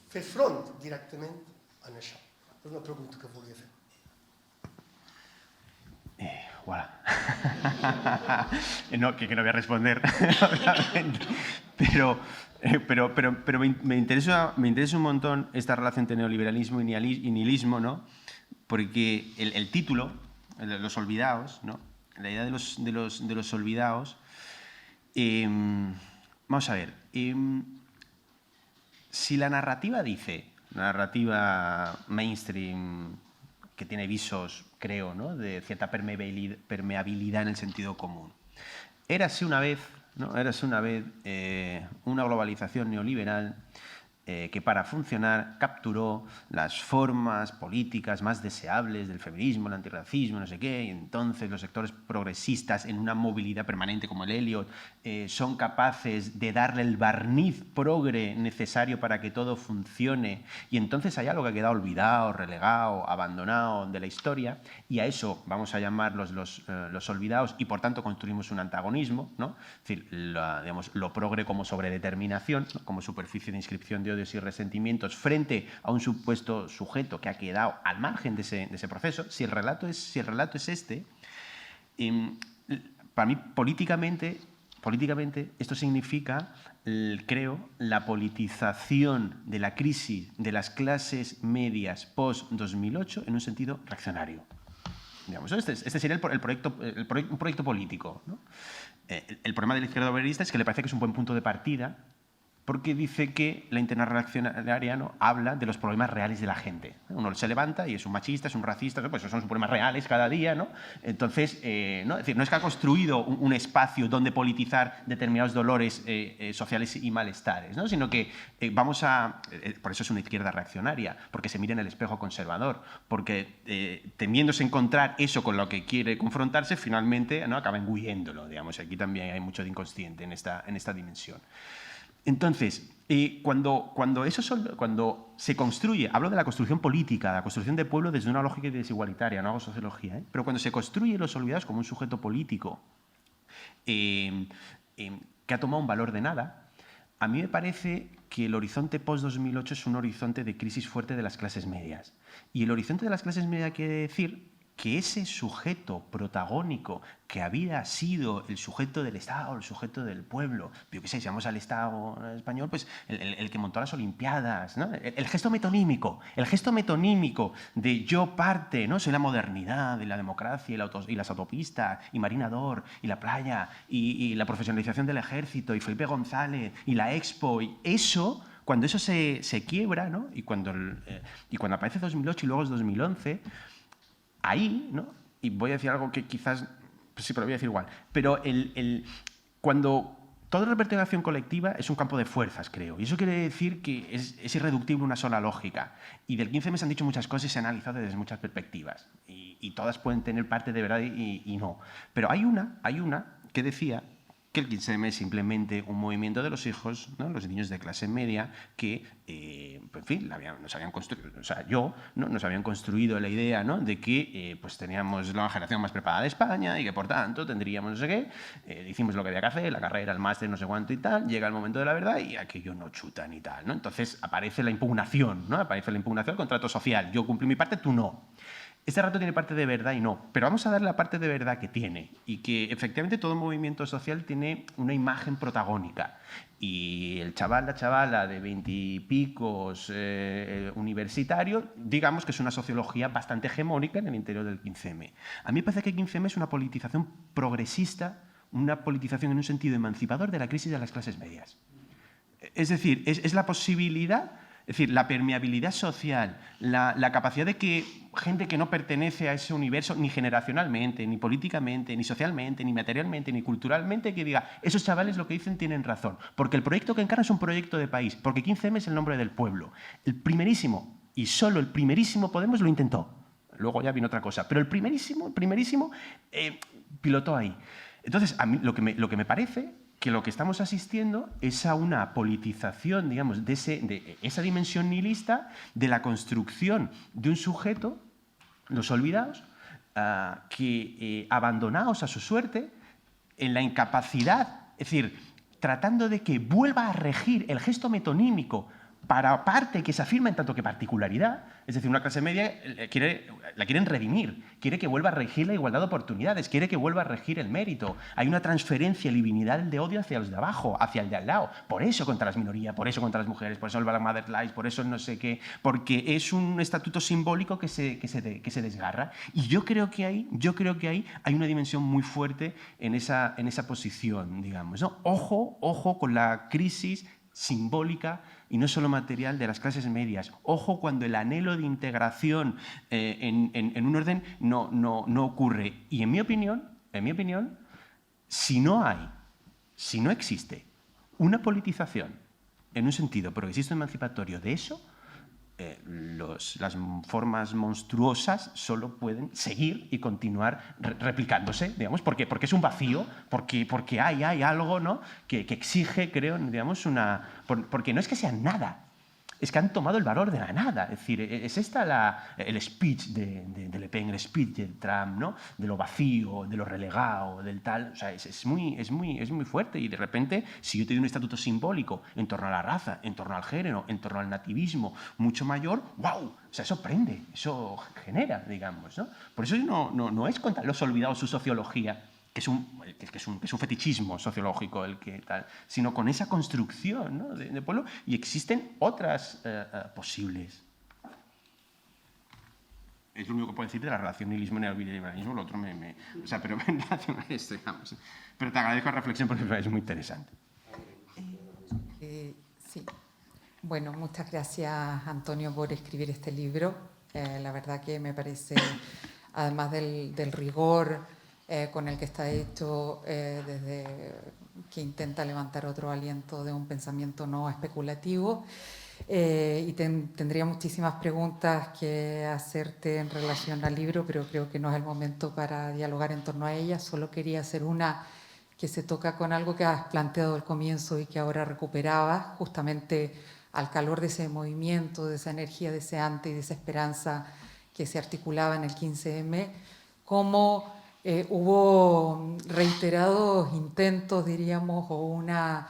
fer front directament a això. És una pregunta que volia fer. Voilà. No, que no voy a responder, obviamente. Pero me interesa un montón esta relación entre neoliberalismo y nihilismo, ¿no? Porque el título, Los Olvidados, ¿no? La idea de los olvidados, vamos a ver, si la narrativa dice, la narrativa mainstream que tiene visos, creo, ¿no?, de cierta permeabilidad en el sentido común, érase una vez, ¿no?, una globalización neoliberal que para funcionar capturó las formas políticas más deseables del feminismo, el antirracismo, no sé qué, y entonces los sectores progresistas en una movilidad permanente como el Elliot son capaces de darle el barniz progre necesario para que todo funcione, y entonces hay algo que ha quedado olvidado, relegado, abandonado de la historia, y a eso vamos a llamarlos los olvidados, y por tanto construimos un antagonismo, ¿no? Es decir, digamos, lo progre como sobredeterminación, ¿no?, como superficie de inscripción de odios y resentimientos frente a un supuesto sujeto que ha quedado al margen de ese proceso. Si el relato es este, para mí políticamente esto significa, creo, la politización de la crisis de las clases medias post-2008 en un sentido reaccionario. Digamos, este sería un proyecto político, ¿no? El problema de la izquierda obrerista es que le parece que es un buen punto de partida, porque dice que la interna reaccionaria, ¿no?, habla de los problemas reales de la gente. Uno se levanta y es un machista, es un racista, pues esos son sus problemas reales cada día, ¿no? Entonces, ¿no? Es decir, no es que ha construido un espacio donde politizar determinados dolores sociales y malestares, ¿no?, sino que por eso es una izquierda reaccionaria, porque se mira en el espejo conservador, porque temiéndose encontrar eso con lo que quiere confrontarse, finalmente, ¿no?, acaba engulléndolo, digamos. Aquí también hay mucho de inconsciente en esta dimensión. Entonces, cuando se construye, hablo de la construcción política, la construcción de pueblo desde una lógica desigualitaria, no hago sociología, pero cuando se construye los olvidados como un sujeto político que ha tomado un valor de nada, a mí me parece que el horizonte post-2008 es un horizonte de crisis fuerte de las clases medias. Y el horizonte de las clases medias quiere decir que ese sujeto protagónico que había sido el sujeto del Estado, el sujeto del pueblo, yo qué sé, si vamos al Estado español, pues el que montó las Olimpiadas, ¿no? El gesto metonímico de yo parte, ¿no? Soy la modernidad, y la democracia, y las autopistas, y Marina Dor, y la playa, y la profesionalización del ejército, y Felipe González, y la Expo, y eso, cuando eso se quiebra, ¿no? y cuando aparece 2008 y luego es 2011, ahí, ¿no? Y voy a decir algo que quizás, pues sí, pero lo voy a decir igual, pero cuando toda la vertebración colectiva es un campo de fuerzas, creo, y eso quiere decir que es irreductible una sola lógica, y del 15M se han dicho muchas cosas y se han analizado desde muchas perspectivas, y todas pueden tener parte de verdad y no, pero hay una que decía que el 15M es simplemente un movimiento de los hijos, ¿no? Los niños de clase media que, en fin, nos habían construido, o sea, nos habían construido la idea, ¿no? De que pues teníamos la generación más preparada de España y que, por tanto, tendríamos no sé qué, hicimos lo que había que hacer, la carrera, el máster, no sé cuánto y tal, llega el momento de la verdad y aquello no chuta ni tal, ¿no? Entonces aparece la impugnación, ¿no? Aparece la impugnación al contrato social. Yo cumplí mi parte, tú no. Este rato tiene parte de verdad y no, pero vamos a darle la parte de verdad que tiene y que efectivamente todo movimiento social tiene una imagen protagónica y el chaval, la chavala de 20 y picos universitario, digamos que es una sociología bastante hegemónica en el interior del 15M. A mí me parece que el 15M es una politización progresista, una politización en un sentido emancipador de la crisis de las clases medias. Es decir, es la posibilidad... Es decir, la permeabilidad social, la capacidad de que gente que no pertenece a ese universo, ni generacionalmente, ni políticamente, ni socialmente, ni materialmente, ni culturalmente, que diga, esos chavales lo que dicen tienen razón. Porque el proyecto que encarna es un proyecto de país, porque 15M es el nombre del pueblo. El primerísimo, y solo el primerísimo Podemos lo intentó. Luego ya vino otra cosa. Pero el primerísimo pilotó ahí. Entonces, a mí lo que me parece... que lo que estamos asistiendo es a una politización, digamos, de esa dimensión nihilista de la construcción de un sujeto, los olvidados, que abandonados a su suerte, en la incapacidad, es decir, tratando de que vuelva a regir el gesto metonímico para parte que se afirma en tanto que particularidad, es decir, una clase media la quieren redimir, quiere que vuelva a regir la igualdad de oportunidades, quiere que vuelva a regir el mérito. Hay una transferencia liminal de odio hacia los de abajo, hacia el de al lado. Por eso contra las minorías, por eso contra las mujeres, por eso el Black Mother Lies, por eso no sé qué, porque es un estatuto simbólico que se desgarra. Y yo creo que ahí hay una dimensión muy fuerte en esa posición, digamos, ¿no? Ojo con la crisis simbólica y no solo material de las clases medias. Ojo cuando el anhelo de integración en un orden no ocurre. Y en mi opinión, si no existe una politización en un sentido progresista emancipatorio de eso, las formas monstruosas solo pueden seguir y continuar replicándose, digamos, porque es un vacío, porque hay algo, ¿no? que exige, creo, digamos, porque no es que sean nada, es que han tomado el valor de la nada. Es decir, es el speech de Le Pen, el speech de Trump, ¿no? De lo vacío, de lo relegado, del tal. O sea, es muy fuerte. Y de repente, si yo te doy un estatuto simbólico en torno a la raza, en torno al género, en torno al nativismo, mucho mayor, ¡wow! O sea, eso prende, eso genera, digamos, ¿no? Por eso no es contra los olvidados su sociología, que es un fetichismo sociológico el que tal, sino con esa construcción, ¿no? de pueblo, y existen otras posibles. Es lo único que puedo decir de la relación nihilismo y neoliberalismo, lo otro o sea, pero en relación a esto, digamos. Pero te agradezco la reflexión porque me parece muy interesante. Sí. Bueno, muchas gracias, Antonio, por escribir este libro. La verdad que me parece, además del rigor con el que está hecho, desde que intenta levantar otro aliento de un pensamiento no especulativo. Y tendría muchísimas preguntas que hacerte en relación al libro, pero creo que no es el momento para dialogar en torno a ellas. Solo quería hacer una que se toca con algo que has planteado al comienzo y que ahora recuperabas, justamente al calor de ese movimiento, de esa energía deseante y de esa esperanza que se articulaba en el 15M, cómo hubo reiterados intentos, diríamos, o una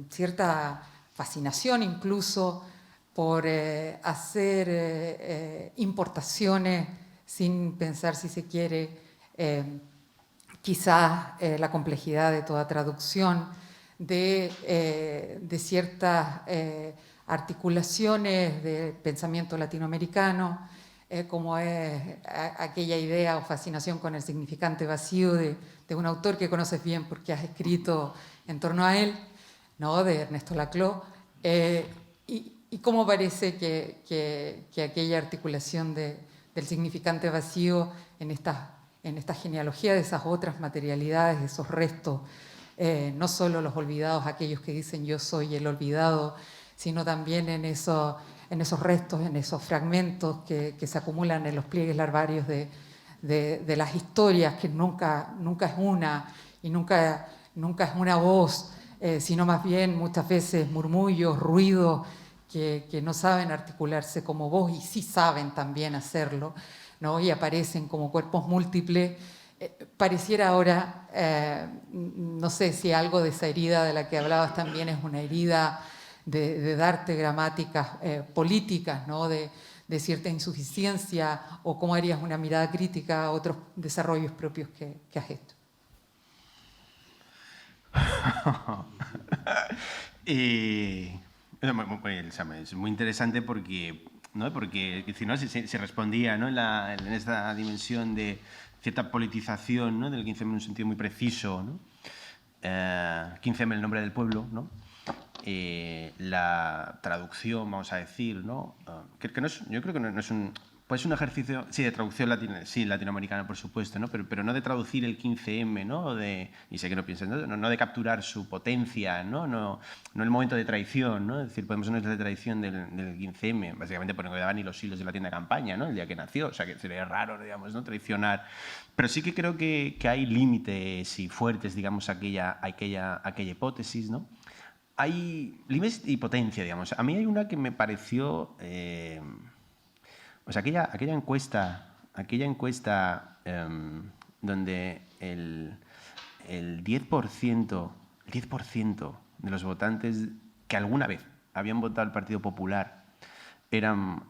cierta fascinación incluso por hacer importaciones sin pensar, si se quiere, quizás la complejidad de toda traducción, de ciertas articulaciones del pensamiento latinoamericano, como es aquella idea o fascinación con el significante vacío de un autor que conoces bien porque has escrito en torno a él, ¿no?, de Ernesto Laclau, y cómo parece que aquella articulación del significante vacío en esta genealogía de esas otras materialidades, de esos restos, no solo los olvidados, aquellos que dicen yo soy el olvidado, sino también en esos restos, en esos fragmentos que se acumulan en los pliegues larvarios de las historias, que nunca es una, y nunca es una voz, sino más bien muchas veces murmullos, ruidos, que no saben articularse como voz y sí saben también hacerlo, ¿no? Y aparecen como cuerpos múltiples. Pareciera ahora, no sé si algo de esa herida de la que hablabas también es una herida de darte gramáticas políticas, ¿no?, de cierta insuficiencia, o cómo harías una mirada crítica a otros desarrollos propios que has hecho. Es muy interesante porque, ¿no?, porque si no, se respondía, ¿no?, en esta dimensión de cierta politización, ¿no?, del 15M en un sentido muy preciso, ¿no? 15M, el nombre del pueblo, ¿no? La traducción, vamos a decir, ¿no? Que no es, yo creo que no es un... Pues un ejercicio, sí, de traducción latinoamericana, por supuesto, ¿no? Pero no de traducir el 15M, ¿no? Y sé que no piensas, no de capturar su potencia, ¿no? El momento de traición, ¿no? Es decir, podemos hablar de traición del 15M, básicamente porque no daban ni los hilos de la tienda de campaña, ¿no?, el día que nació, o sea, que sería raro, digamos, ¿no?, traicionar. Pero sí que creo que hay límites y fuertes, digamos, aquella hipótesis, ¿no? Hay límites y potencia, digamos. A mí hay una que me pareció... O sea, aquella encuesta donde el 10% de los votantes que alguna vez habían votado al Partido Popular eran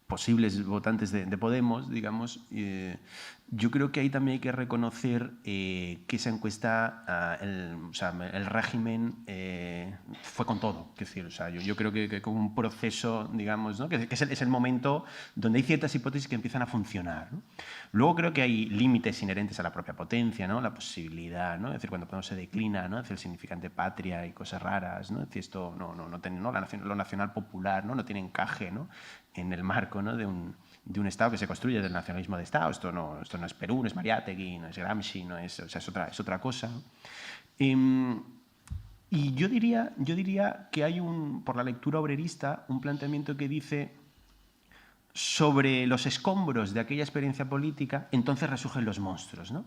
posibles votantes de Podemos, digamos, yo creo que ahí también hay que reconocer que esa encuesta, el régimen fue con todo. Es decir, o sea, yo creo que con un proceso, digamos, ¿no?, que es el momento donde hay ciertas hipótesis que empiezan a funcionar, ¿no? Luego creo que hay límites inherentes a la propia potencia, ¿no?, la posibilidad, ¿no?, es decir, cuando Podemos se declina, ¿no?, es decir, el significante patria y cosas raras, ¿no?, es decir, esto lo nacional popular, ¿no?, no tiene encaje, ¿no?, en el marco, ¿no?, de un Estado que se construye del nacionalismo de Estado. Esto no es Perú, no es Mariátegui, no es Gramsci, o sea, es otra cosa, ¿no? Y yo diría que hay por la lectura obrerista, un planteamiento que dice sobre los escombros de aquella experiencia política, entonces resurgen los monstruos, ¿no?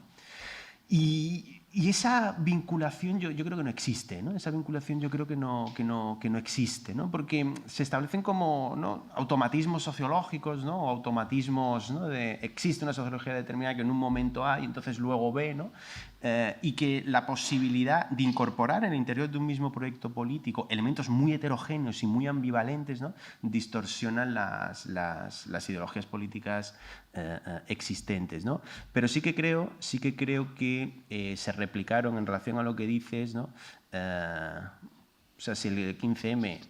Y esa vinculación yo creo que no existe, ¿no? Esa vinculación yo creo que no existe, ¿no? Porque se establecen como, ¿no?, automatismos sociológicos, ¿no?, o automatismos, ¿no?, existe una sociología determinada que en un momento A y entonces luego B, ¿no? Y que la posibilidad de incorporar en el interior de un mismo proyecto político elementos muy heterogéneos y muy ambivalentes, ¿no?, distorsionan las ideologías políticas existentes, ¿no? Pero sí que creo que se replicaron en relación a lo que dices, ¿no? O sea, si el 15M,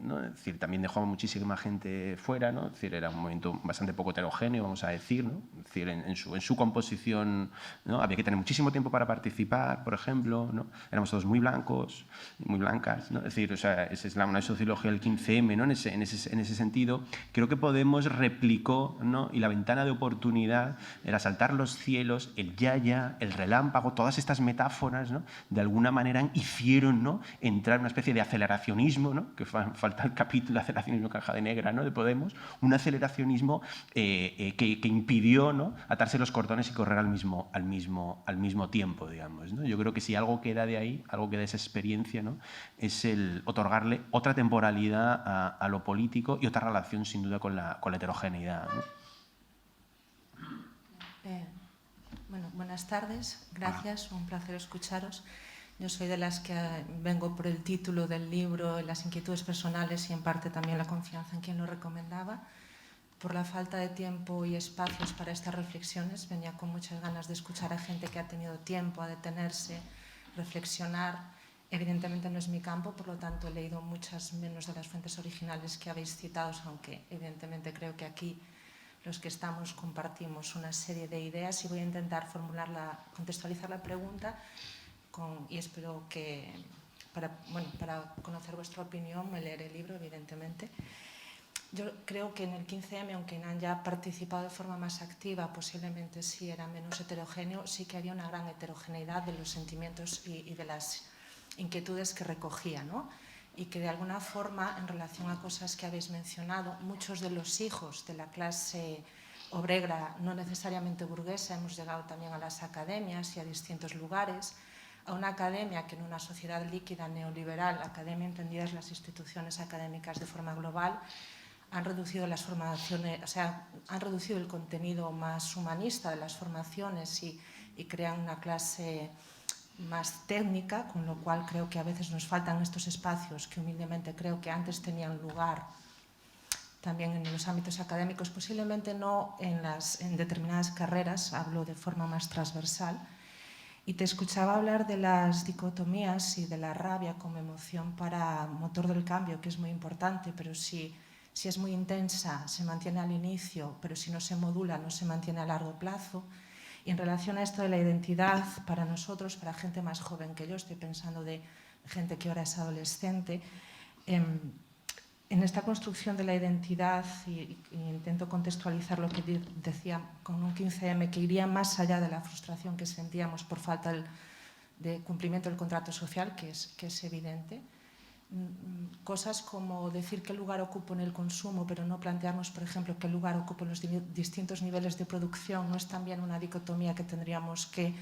¿no?, es decir, también dejó a muchísima gente fuera, ¿no? Es decir, era un movimiento bastante poco heterogéneo, vamos a decir, ¿no? Es decir, en su composición, ¿no?, había que tener muchísimo tiempo para participar, por ejemplo, ¿no? Éramos todos muy blancos, muy blancas, ¿no? Es decir, o sea, esa es una sociología del 15M, ¿no? En ese sentido, creo que Podemos replicó, ¿no?, y la ventana de oportunidad, el asaltar los cielos, el yaya, el relámpago, todas estas metáforas, ¿no?, de alguna manera hicieron, ¿no?, entrar en una especie de aceleracionismo, ¿no?, que falta el capítulo de aceleracionismo caja de negra, ¿no?, de Podemos, un aceleracionismo que impidió, ¿no?, atarse los cordones y correr al mismo tiempo, digamos, ¿no? Yo creo que si algo queda de ahí, algo queda de esa experiencia, ¿no?, es el otorgarle otra temporalidad a lo político y otra relación, sin duda, con la heterogeneidad, ¿no? Bueno, buenas tardes, gracias, un placer escucharos. Yo soy de las que vengo por el título del libro, las inquietudes personales y en parte también la confianza en quien lo recomendaba. por la falta de tiempo y espacios para estas reflexiones. Venía con muchas ganas de escuchar a gente que ha tenido tiempo a detenerse, reflexionar. Evidentemente no es mi campo, por lo tanto he leído muchas menos de las fuentes originales que habéis citado, aunque evidentemente creo que aquí los que estamos compartimos una serie de ideas, y voy a intentar contextualizar la pregunta y espero que, para conocer vuestra opinión, me leeré el libro, evidentemente. Yo creo que en el 15M, aunque no haya participado de forma más activa, posiblemente sí era menos heterogéneo, sí que había una gran heterogeneidad de los sentimientos y de las inquietudes que recogía, ¿no? Y que de alguna forma, en relación a cosas que habéis mencionado, muchos de los hijos de la clase obrera, no necesariamente burguesa, hemos llegado también a las academias y a distintos lugares, a una academia que en una sociedad líquida neoliberal, academia entendidas las instituciones académicas de forma global, han reducido las formaciones, o sea, han reducido el contenido más humanista de las formaciones y crean una clase más técnica, con lo cual creo que a veces nos faltan estos espacios que humildemente creo que antes tenían lugar también en los ámbitos académicos, posiblemente no en determinadas carreras, hablo de forma más transversal. Y te escuchaba hablar de las dicotomías y de la rabia como emoción para motor del cambio, que es muy importante, pero si es muy intensa, se mantiene al inicio, pero si no se modula, no se mantiene a largo plazo. Y en relación a esto de la identidad, para nosotros, para gente más joven que yo, estoy pensando de gente que ahora es adolescente, en esta construcción de la identidad, y intento contextualizar lo que decía con un 15M, que iría más allá de la frustración que sentíamos por falta de cumplimiento del contrato social, que es evidente. Cosas como decir qué lugar ocupo en el consumo, pero no plantearnos, por ejemplo, qué lugar ocupo en los distintos niveles de producción, no es también una dicotomía que tendríamos que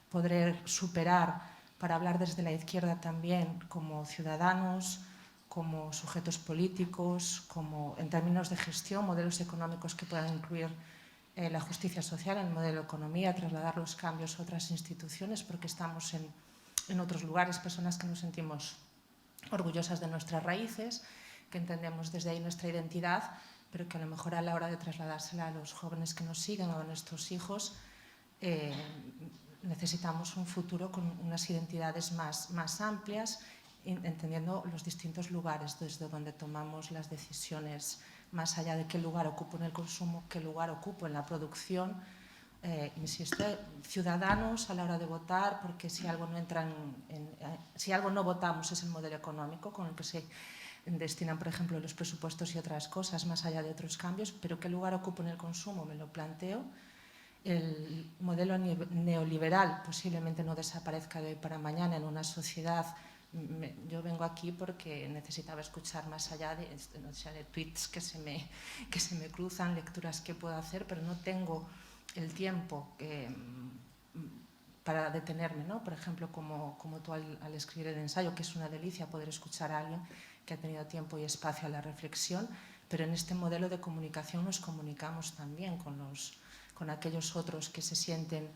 poder superar para hablar desde la izquierda también como ciudadanos, como sujetos políticos, como en términos de gestión, modelos económicos que puedan incluir la justicia social en el modelo de economía, trasladar los cambios a otras instituciones, porque estamos en otros lugares, personas que nos sentimos orgullosas de nuestras raíces, que entendemos desde ahí nuestra identidad, pero que a lo mejor a la hora de trasladársela a los jóvenes que nos siguen o a nuestros hijos, necesitamos un futuro con unas identidades más amplias, entendiendo los distintos lugares desde donde tomamos las decisiones, más allá de qué lugar ocupo en el consumo, qué lugar ocupo en la producción. Insisto, ciudadanos a la hora de votar, porque si algo no votamos es el modelo económico con el que se destinan, por ejemplo, los presupuestos y otras cosas, más allá de otros cambios, pero qué lugar ocupo en el consumo, me lo planteo. El modelo neoliberal posiblemente no desaparezca de hoy para mañana en una sociedad. Yo vengo aquí porque necesitaba escuchar más allá de tweets que se me cruzan, lecturas que puedo hacer, pero no tengo el tiempo para detenerme, ¿no? Por ejemplo, como tú al escribir el ensayo, que es una delicia poder escuchar a alguien que ha tenido tiempo y espacio a la reflexión, pero en este modelo de comunicación nos comunicamos también con aquellos otros que se sienten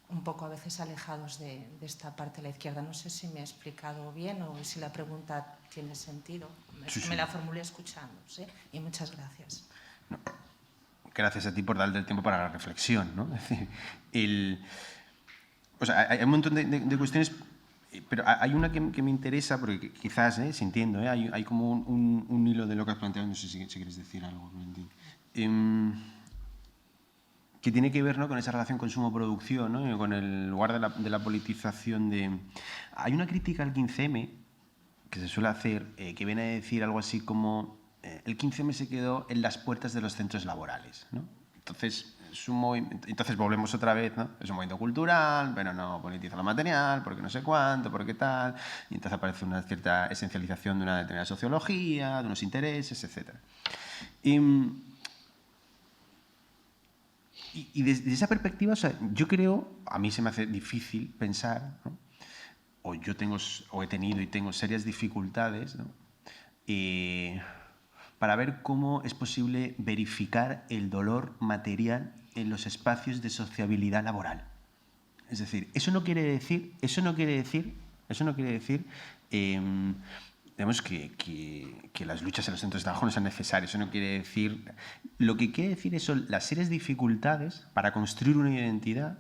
un poco a veces alejados de esta parte de la izquierda. No sé si me he explicado bien o si la pregunta tiene sentido. Sí. Me la formulé escuchando, ¿sí? Y muchas gracias. No. Gracias a ti por darle el tiempo para la reflexión, ¿no? Es decir, hay un montón de cuestiones, pero hay una que me interesa, porque quizás, sintiendo, hay como un hilo de lo que has planteado, no sé si quieres decir algo, Valentín, que tiene que ver, ¿no?, con esa relación consumo-producción, ¿no?, con el lugar de la politización de... Hay una crítica al 15M que se suele hacer, que viene a decir algo así como el 15M se quedó en las puertas de los centros laborales, ¿no? Entonces volvemos otra vez, ¿no? Es un movimiento cultural, pero no politiza lo material, porque no sé cuánto, porque tal, y entonces aparece una cierta esencialización de una determinada sociología, de unos intereses, etc. Y desde esa perspectiva, o sea, yo creo, a mí se me hace difícil pensar, ¿no?, o he tenido y tengo serias dificultades, ¿no?, para ver cómo es posible verificar el dolor material en los espacios de sociabilidad laboral. Es decir, eso no quiere decir digamos que las luchas en los centros de trabajo no sean necesarias. Eso no quiere decir... Lo que quiere decir son las serias dificultades para construir una identidad,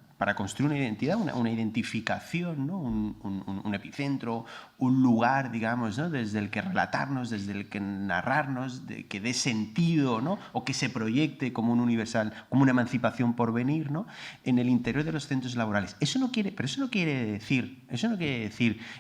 una identificación, ¿no? un epicentro, un lugar, digamos, ¿no? Desde el que relatarnos, desde el que narrarnos, que dé sentido, ¿no? O que se proyecte como un universal, como una emancipación por venir, ¿no? En el interior de los centros laborales. Eso no quiere decir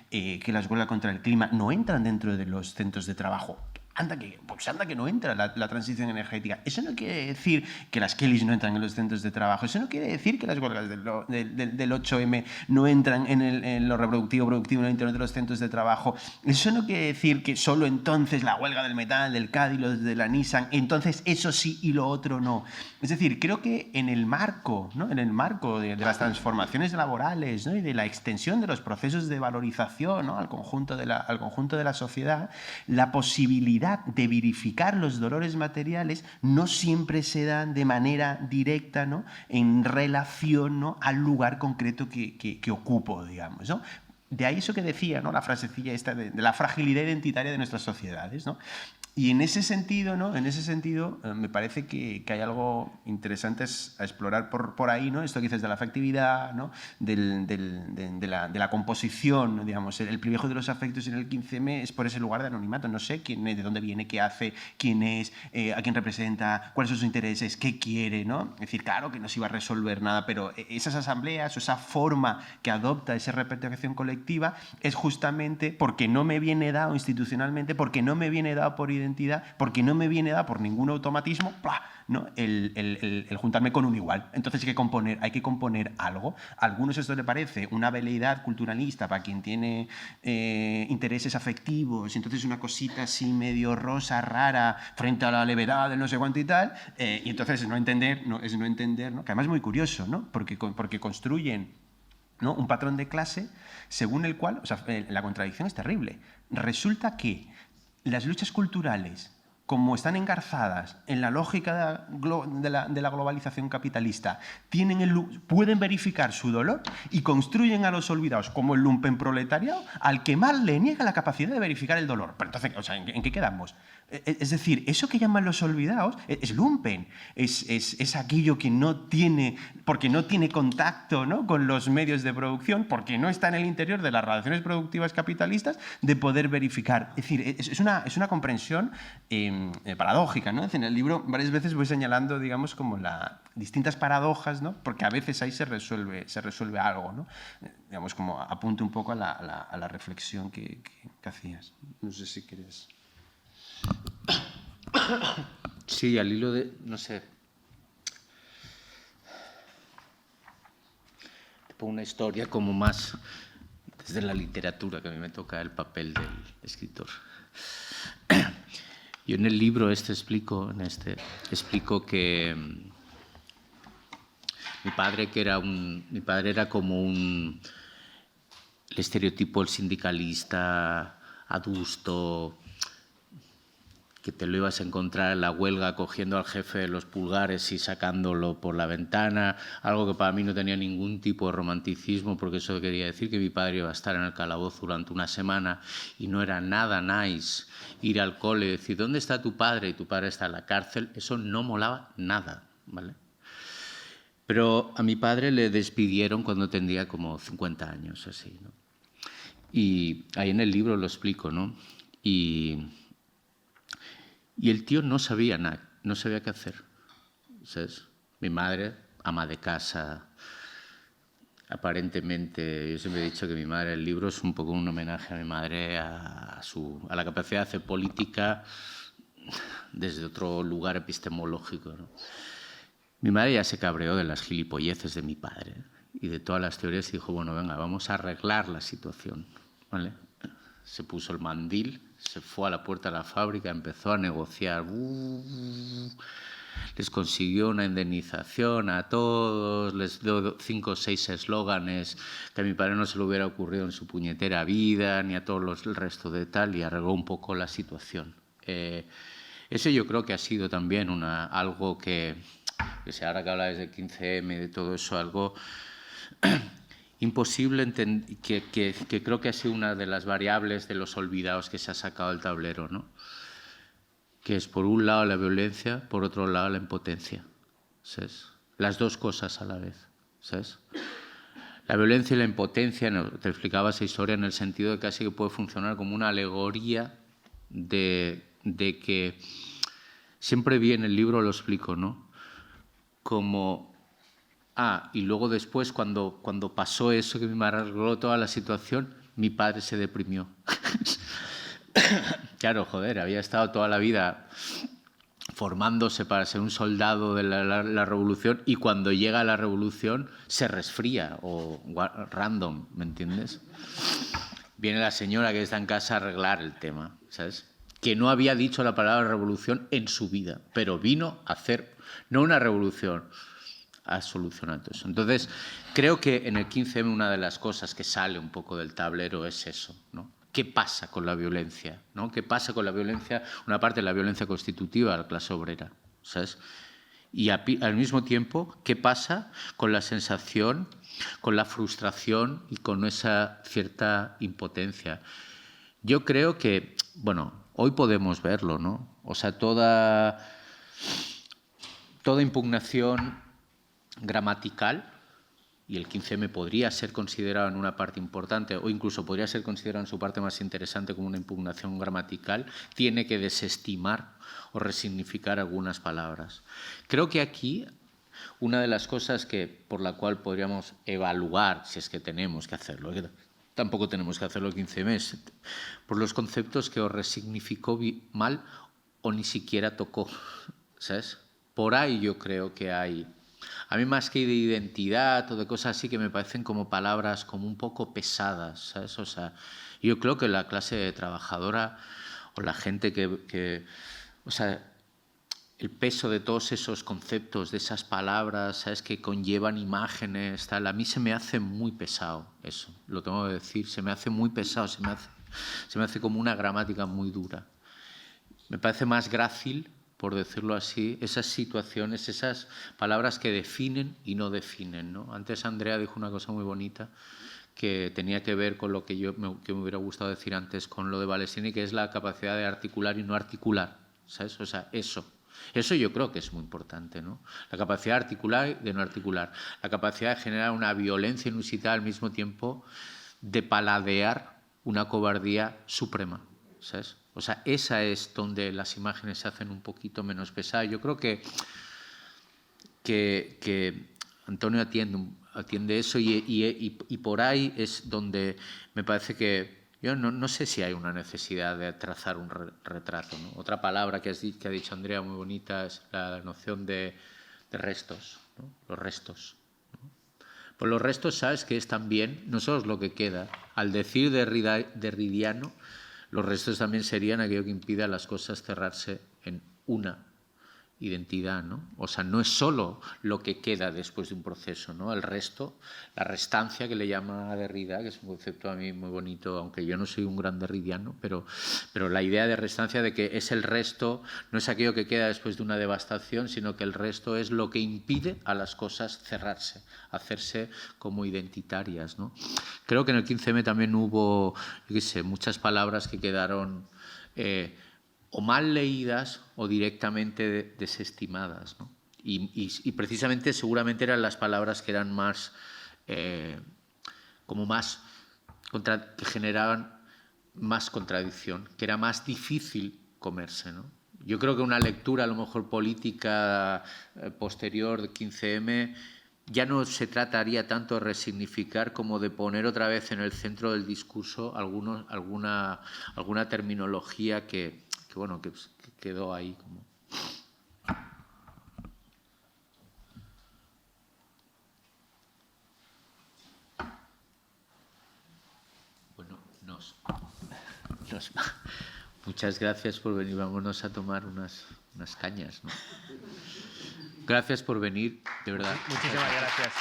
que las huelgas contra el clima no entran dentro de los centros de trabajo. Anda que no entra la transición energética. Eso no quiere decir que las Kellys no entran en los centros de trabajo. Eso no quiere decir que las huelgas del 8M no entran en lo reproductivo, productivo en el interior de los centros de trabajo. Eso no quiere decir que solo entonces la huelga del metal, del CAD y los de la Nissan, entonces eso sí y lo otro no. Es decir, creo que en el marco, ¿no? de las transformaciones laborales, ¿no? Y de la extensión de los procesos de valorización, ¿no? al conjunto de la sociedad, la posibilidad de verificar los dolores materiales no siempre se dan de manera directa, ¿no? En relación, ¿no? al lugar concreto que ocupo, digamos, ¿no? De ahí eso que decía, ¿no? La frasecilla esta de la fragilidad identitaria de nuestras sociedades, ¿no? Y en ese sentido, ¿no? Me parece que hay algo interesante a explorar por ahí, ¿no? Esto que dices de la afectividad, ¿no? de la composición, digamos, el privilegio de los afectos en el 15M es por ese lugar de anonimato. No sé quién es, de dónde viene, qué hace, quién es, a quién representa, cuáles son sus intereses, qué quiere, ¿no? Es decir, claro que no se iba a resolver nada, pero esas asambleas o esa forma que adopta esa representación colectiva es justamente porque no me viene dado institucionalmente, porque no me viene dado por identidad, porque no me viene dada por ningún automatismo, ¿no? el juntarme con un igual. Entonces hay que componer algo. A algunos esto le parece una veleidad culturalista para quien tiene intereses afectivos, entonces una cosita así medio rosa, rara, frente a la levedad del no sé cuánto y tal, y entonces es no entender, ¿no? Que además es muy curioso, ¿no? Porque construyen, ¿no? Un patrón de clase según el cual, o sea, la contradicción es terrible. Resulta que las luchas culturales, como están engarzadas en la lógica de la globalización capitalista, pueden verificar su dolor y construyen a los olvidados como el lumpenproletariado al que más le niega la capacidad de verificar el dolor. Pero entonces, o sea, ¿en qué quedamos? Es decir, eso que llaman los olvidados es lumpen, es aquello que porque no tiene contacto, ¿no? con los medios de producción, porque no está en el interior de las relaciones productivas capitalistas, de poder verificar. Es decir, es una comprensión paradójica, ¿no? En el libro varias veces voy señalando, digamos, como distintas paradojas, ¿no? Porque a veces ahí se resuelve algo, ¿no? Digamos, como apunte un poco a la reflexión que hacías. No sé si quieres... Sí, al hilo de, no sé, tipo una historia como más desde la literatura, que a mí me toca el papel del escritor. Yo en el libro explico que mi padre era como el estereotipo del sindicalista adusto, que te lo ibas a encontrar en la huelga cogiendo al jefe de los pulgares y sacándolo por la ventana, algo que para mí no tenía ningún tipo de romanticismo, porque eso quería decir que mi padre iba a estar en el calabozo durante una semana y no era nada nice ir al cole y decir, ¿dónde está tu padre? Y tu padre está en la cárcel. Eso no molaba nada, ¿vale? Pero a mi padre le despidieron cuando tendría como 50 años, así, ¿no? Y ahí en el libro lo explico, ¿no? Y el tío no sabía nada, no sabía qué hacer. ¿Sabes? Mi madre, ama de casa, aparentemente, yo siempre he dicho que mi madre, el libro es un poco un homenaje a mi madre, a la capacidad de hacer política desde otro lugar epistemológico, ¿no? Mi madre ya se cabreó de las gilipolleces de mi padre y de todas las teorías y dijo, bueno, venga, vamos a arreglar la situación, ¿vale? Se puso el mandil, se fue a la puerta de la fábrica, empezó a negociar. Les consiguió una indemnización a todos, les dio 5 o 6 eslóganes que a mi padre no se le hubiera ocurrido en su puñetera vida, ni a todos el resto de tal, y arregló un poco la situación. Ese yo creo que ha sido también algo que ahora que habláis de 15M, de todo eso, algo... imposible que creo que ha sido una de las variables de los olvidados que se ha sacado del tablero, ¿no? Que es por un lado la violencia, por otro lado la impotencia, ¿sabes? Las dos cosas a la vez, ¿sabes? La violencia y la impotencia, te explicaba esa historia en el sentido de que casi que puede funcionar como una alegoría de que siempre vi en el libro, lo explico, ¿no? Como, y luego después cuando pasó eso, que me arregló toda la situación, mi padre se deprimió. Claro, joder, había estado toda la vida formándose para ser un soldado de la revolución y cuando llega la revolución se resfría o random, ¿me entiendes? Viene la señora que está en casa a arreglar el tema, ¿sabes? Que no había dicho la palabra revolución en su vida, pero vino a hacer, no una revolución, a solucionar todo eso. Entonces, creo que en el 15M una de las cosas que sale un poco del tablero es eso, ¿no? ¿Qué pasa con la violencia? ¿No? ¿Qué pasa con la violencia? Una parte de la violencia constitutiva de la clase obrera, ¿sabes? Y al mismo tiempo, ¿qué pasa con la sensación, con la frustración y con esa cierta impotencia? Yo creo que, bueno, hoy podemos verlo, ¿no? O sea, toda impugnación gramatical, y el 15M podría ser considerado en una parte importante o incluso podría ser considerado en su parte más interesante como una impugnación gramatical, tiene que desestimar o resignificar algunas palabras. Creo que aquí una de las cosas por la cual podríamos evaluar, si es que tenemos que hacerlo, tampoco tenemos que hacerlo el 15M, por los conceptos que o resignificó mal o ni siquiera tocó, ¿sabes? Por ahí yo creo que hay... A mí más que de identidad o de cosas así que me parecen como palabras como un poco pesadas, ¿sabes? O sea, yo creo que la clase trabajadora o la gente o sea, el peso de todos esos conceptos, de esas palabras, ¿sabes? Que conllevan imágenes, tal, a mí se me hace muy pesado eso, lo tengo que decir, se me hace muy pesado, se me hace como una gramática muy dura. Me parece más grácil, por decirlo así, esas situaciones, esas palabras que definen y no definen, ¿no? Antes Andrea dijo una cosa muy bonita que tenía que ver con lo que me hubiera gustado decir antes con lo de Valesini, que es la capacidad de articular y no articular, ¿sabes? O sea, eso yo creo que es muy importante, ¿no? La capacidad de articular y de no articular, la capacidad de generar una violencia inusitada al mismo tiempo de paladear una cobardía suprema, ¿sabes? O sea, esa es donde las imágenes se hacen un poquito menos pesadas. Yo creo que Antonio atiende eso y por ahí es donde me parece que... Yo no sé si hay una necesidad de trazar un retrato, ¿no? Otra palabra que ha dicho Andrea muy bonita es la noción de restos, ¿no? Los restos. Pues los restos, ¿sabes? Que es también, no solo es lo que queda. Al decir derridiano, los restos también serían aquello que impide a las cosas cerrarse en una identidad, ¿no? O sea, no es solo lo que queda después de un proceso, ¿no? El resto, la restancia que le llama Derrida, que es un concepto a mí muy bonito, aunque yo no soy un gran derridiano, pero la idea de restancia de que es el resto, no es aquello que queda después de una devastación, sino que el resto es lo que impide a las cosas cerrarse, hacerse como identitarias, ¿no? Creo que en el 15M también hubo, yo qué sé, muchas palabras que quedaron o mal leídas o directamente desestimadas, ¿no? Y precisamente seguramente eran las palabras que eran más, que generaban más contradicción, que era más difícil comerse, ¿no? Yo creo que una lectura a lo mejor política posterior de 15M ya no se trataría tanto de resignificar como de poner otra vez en el centro del discurso alguna terminología que quedó ahí como... Bueno, muchas gracias por venir. Vámonos a tomar unas cañas, ¿no? Gracias por venir, de verdad. Muchísimas gracias.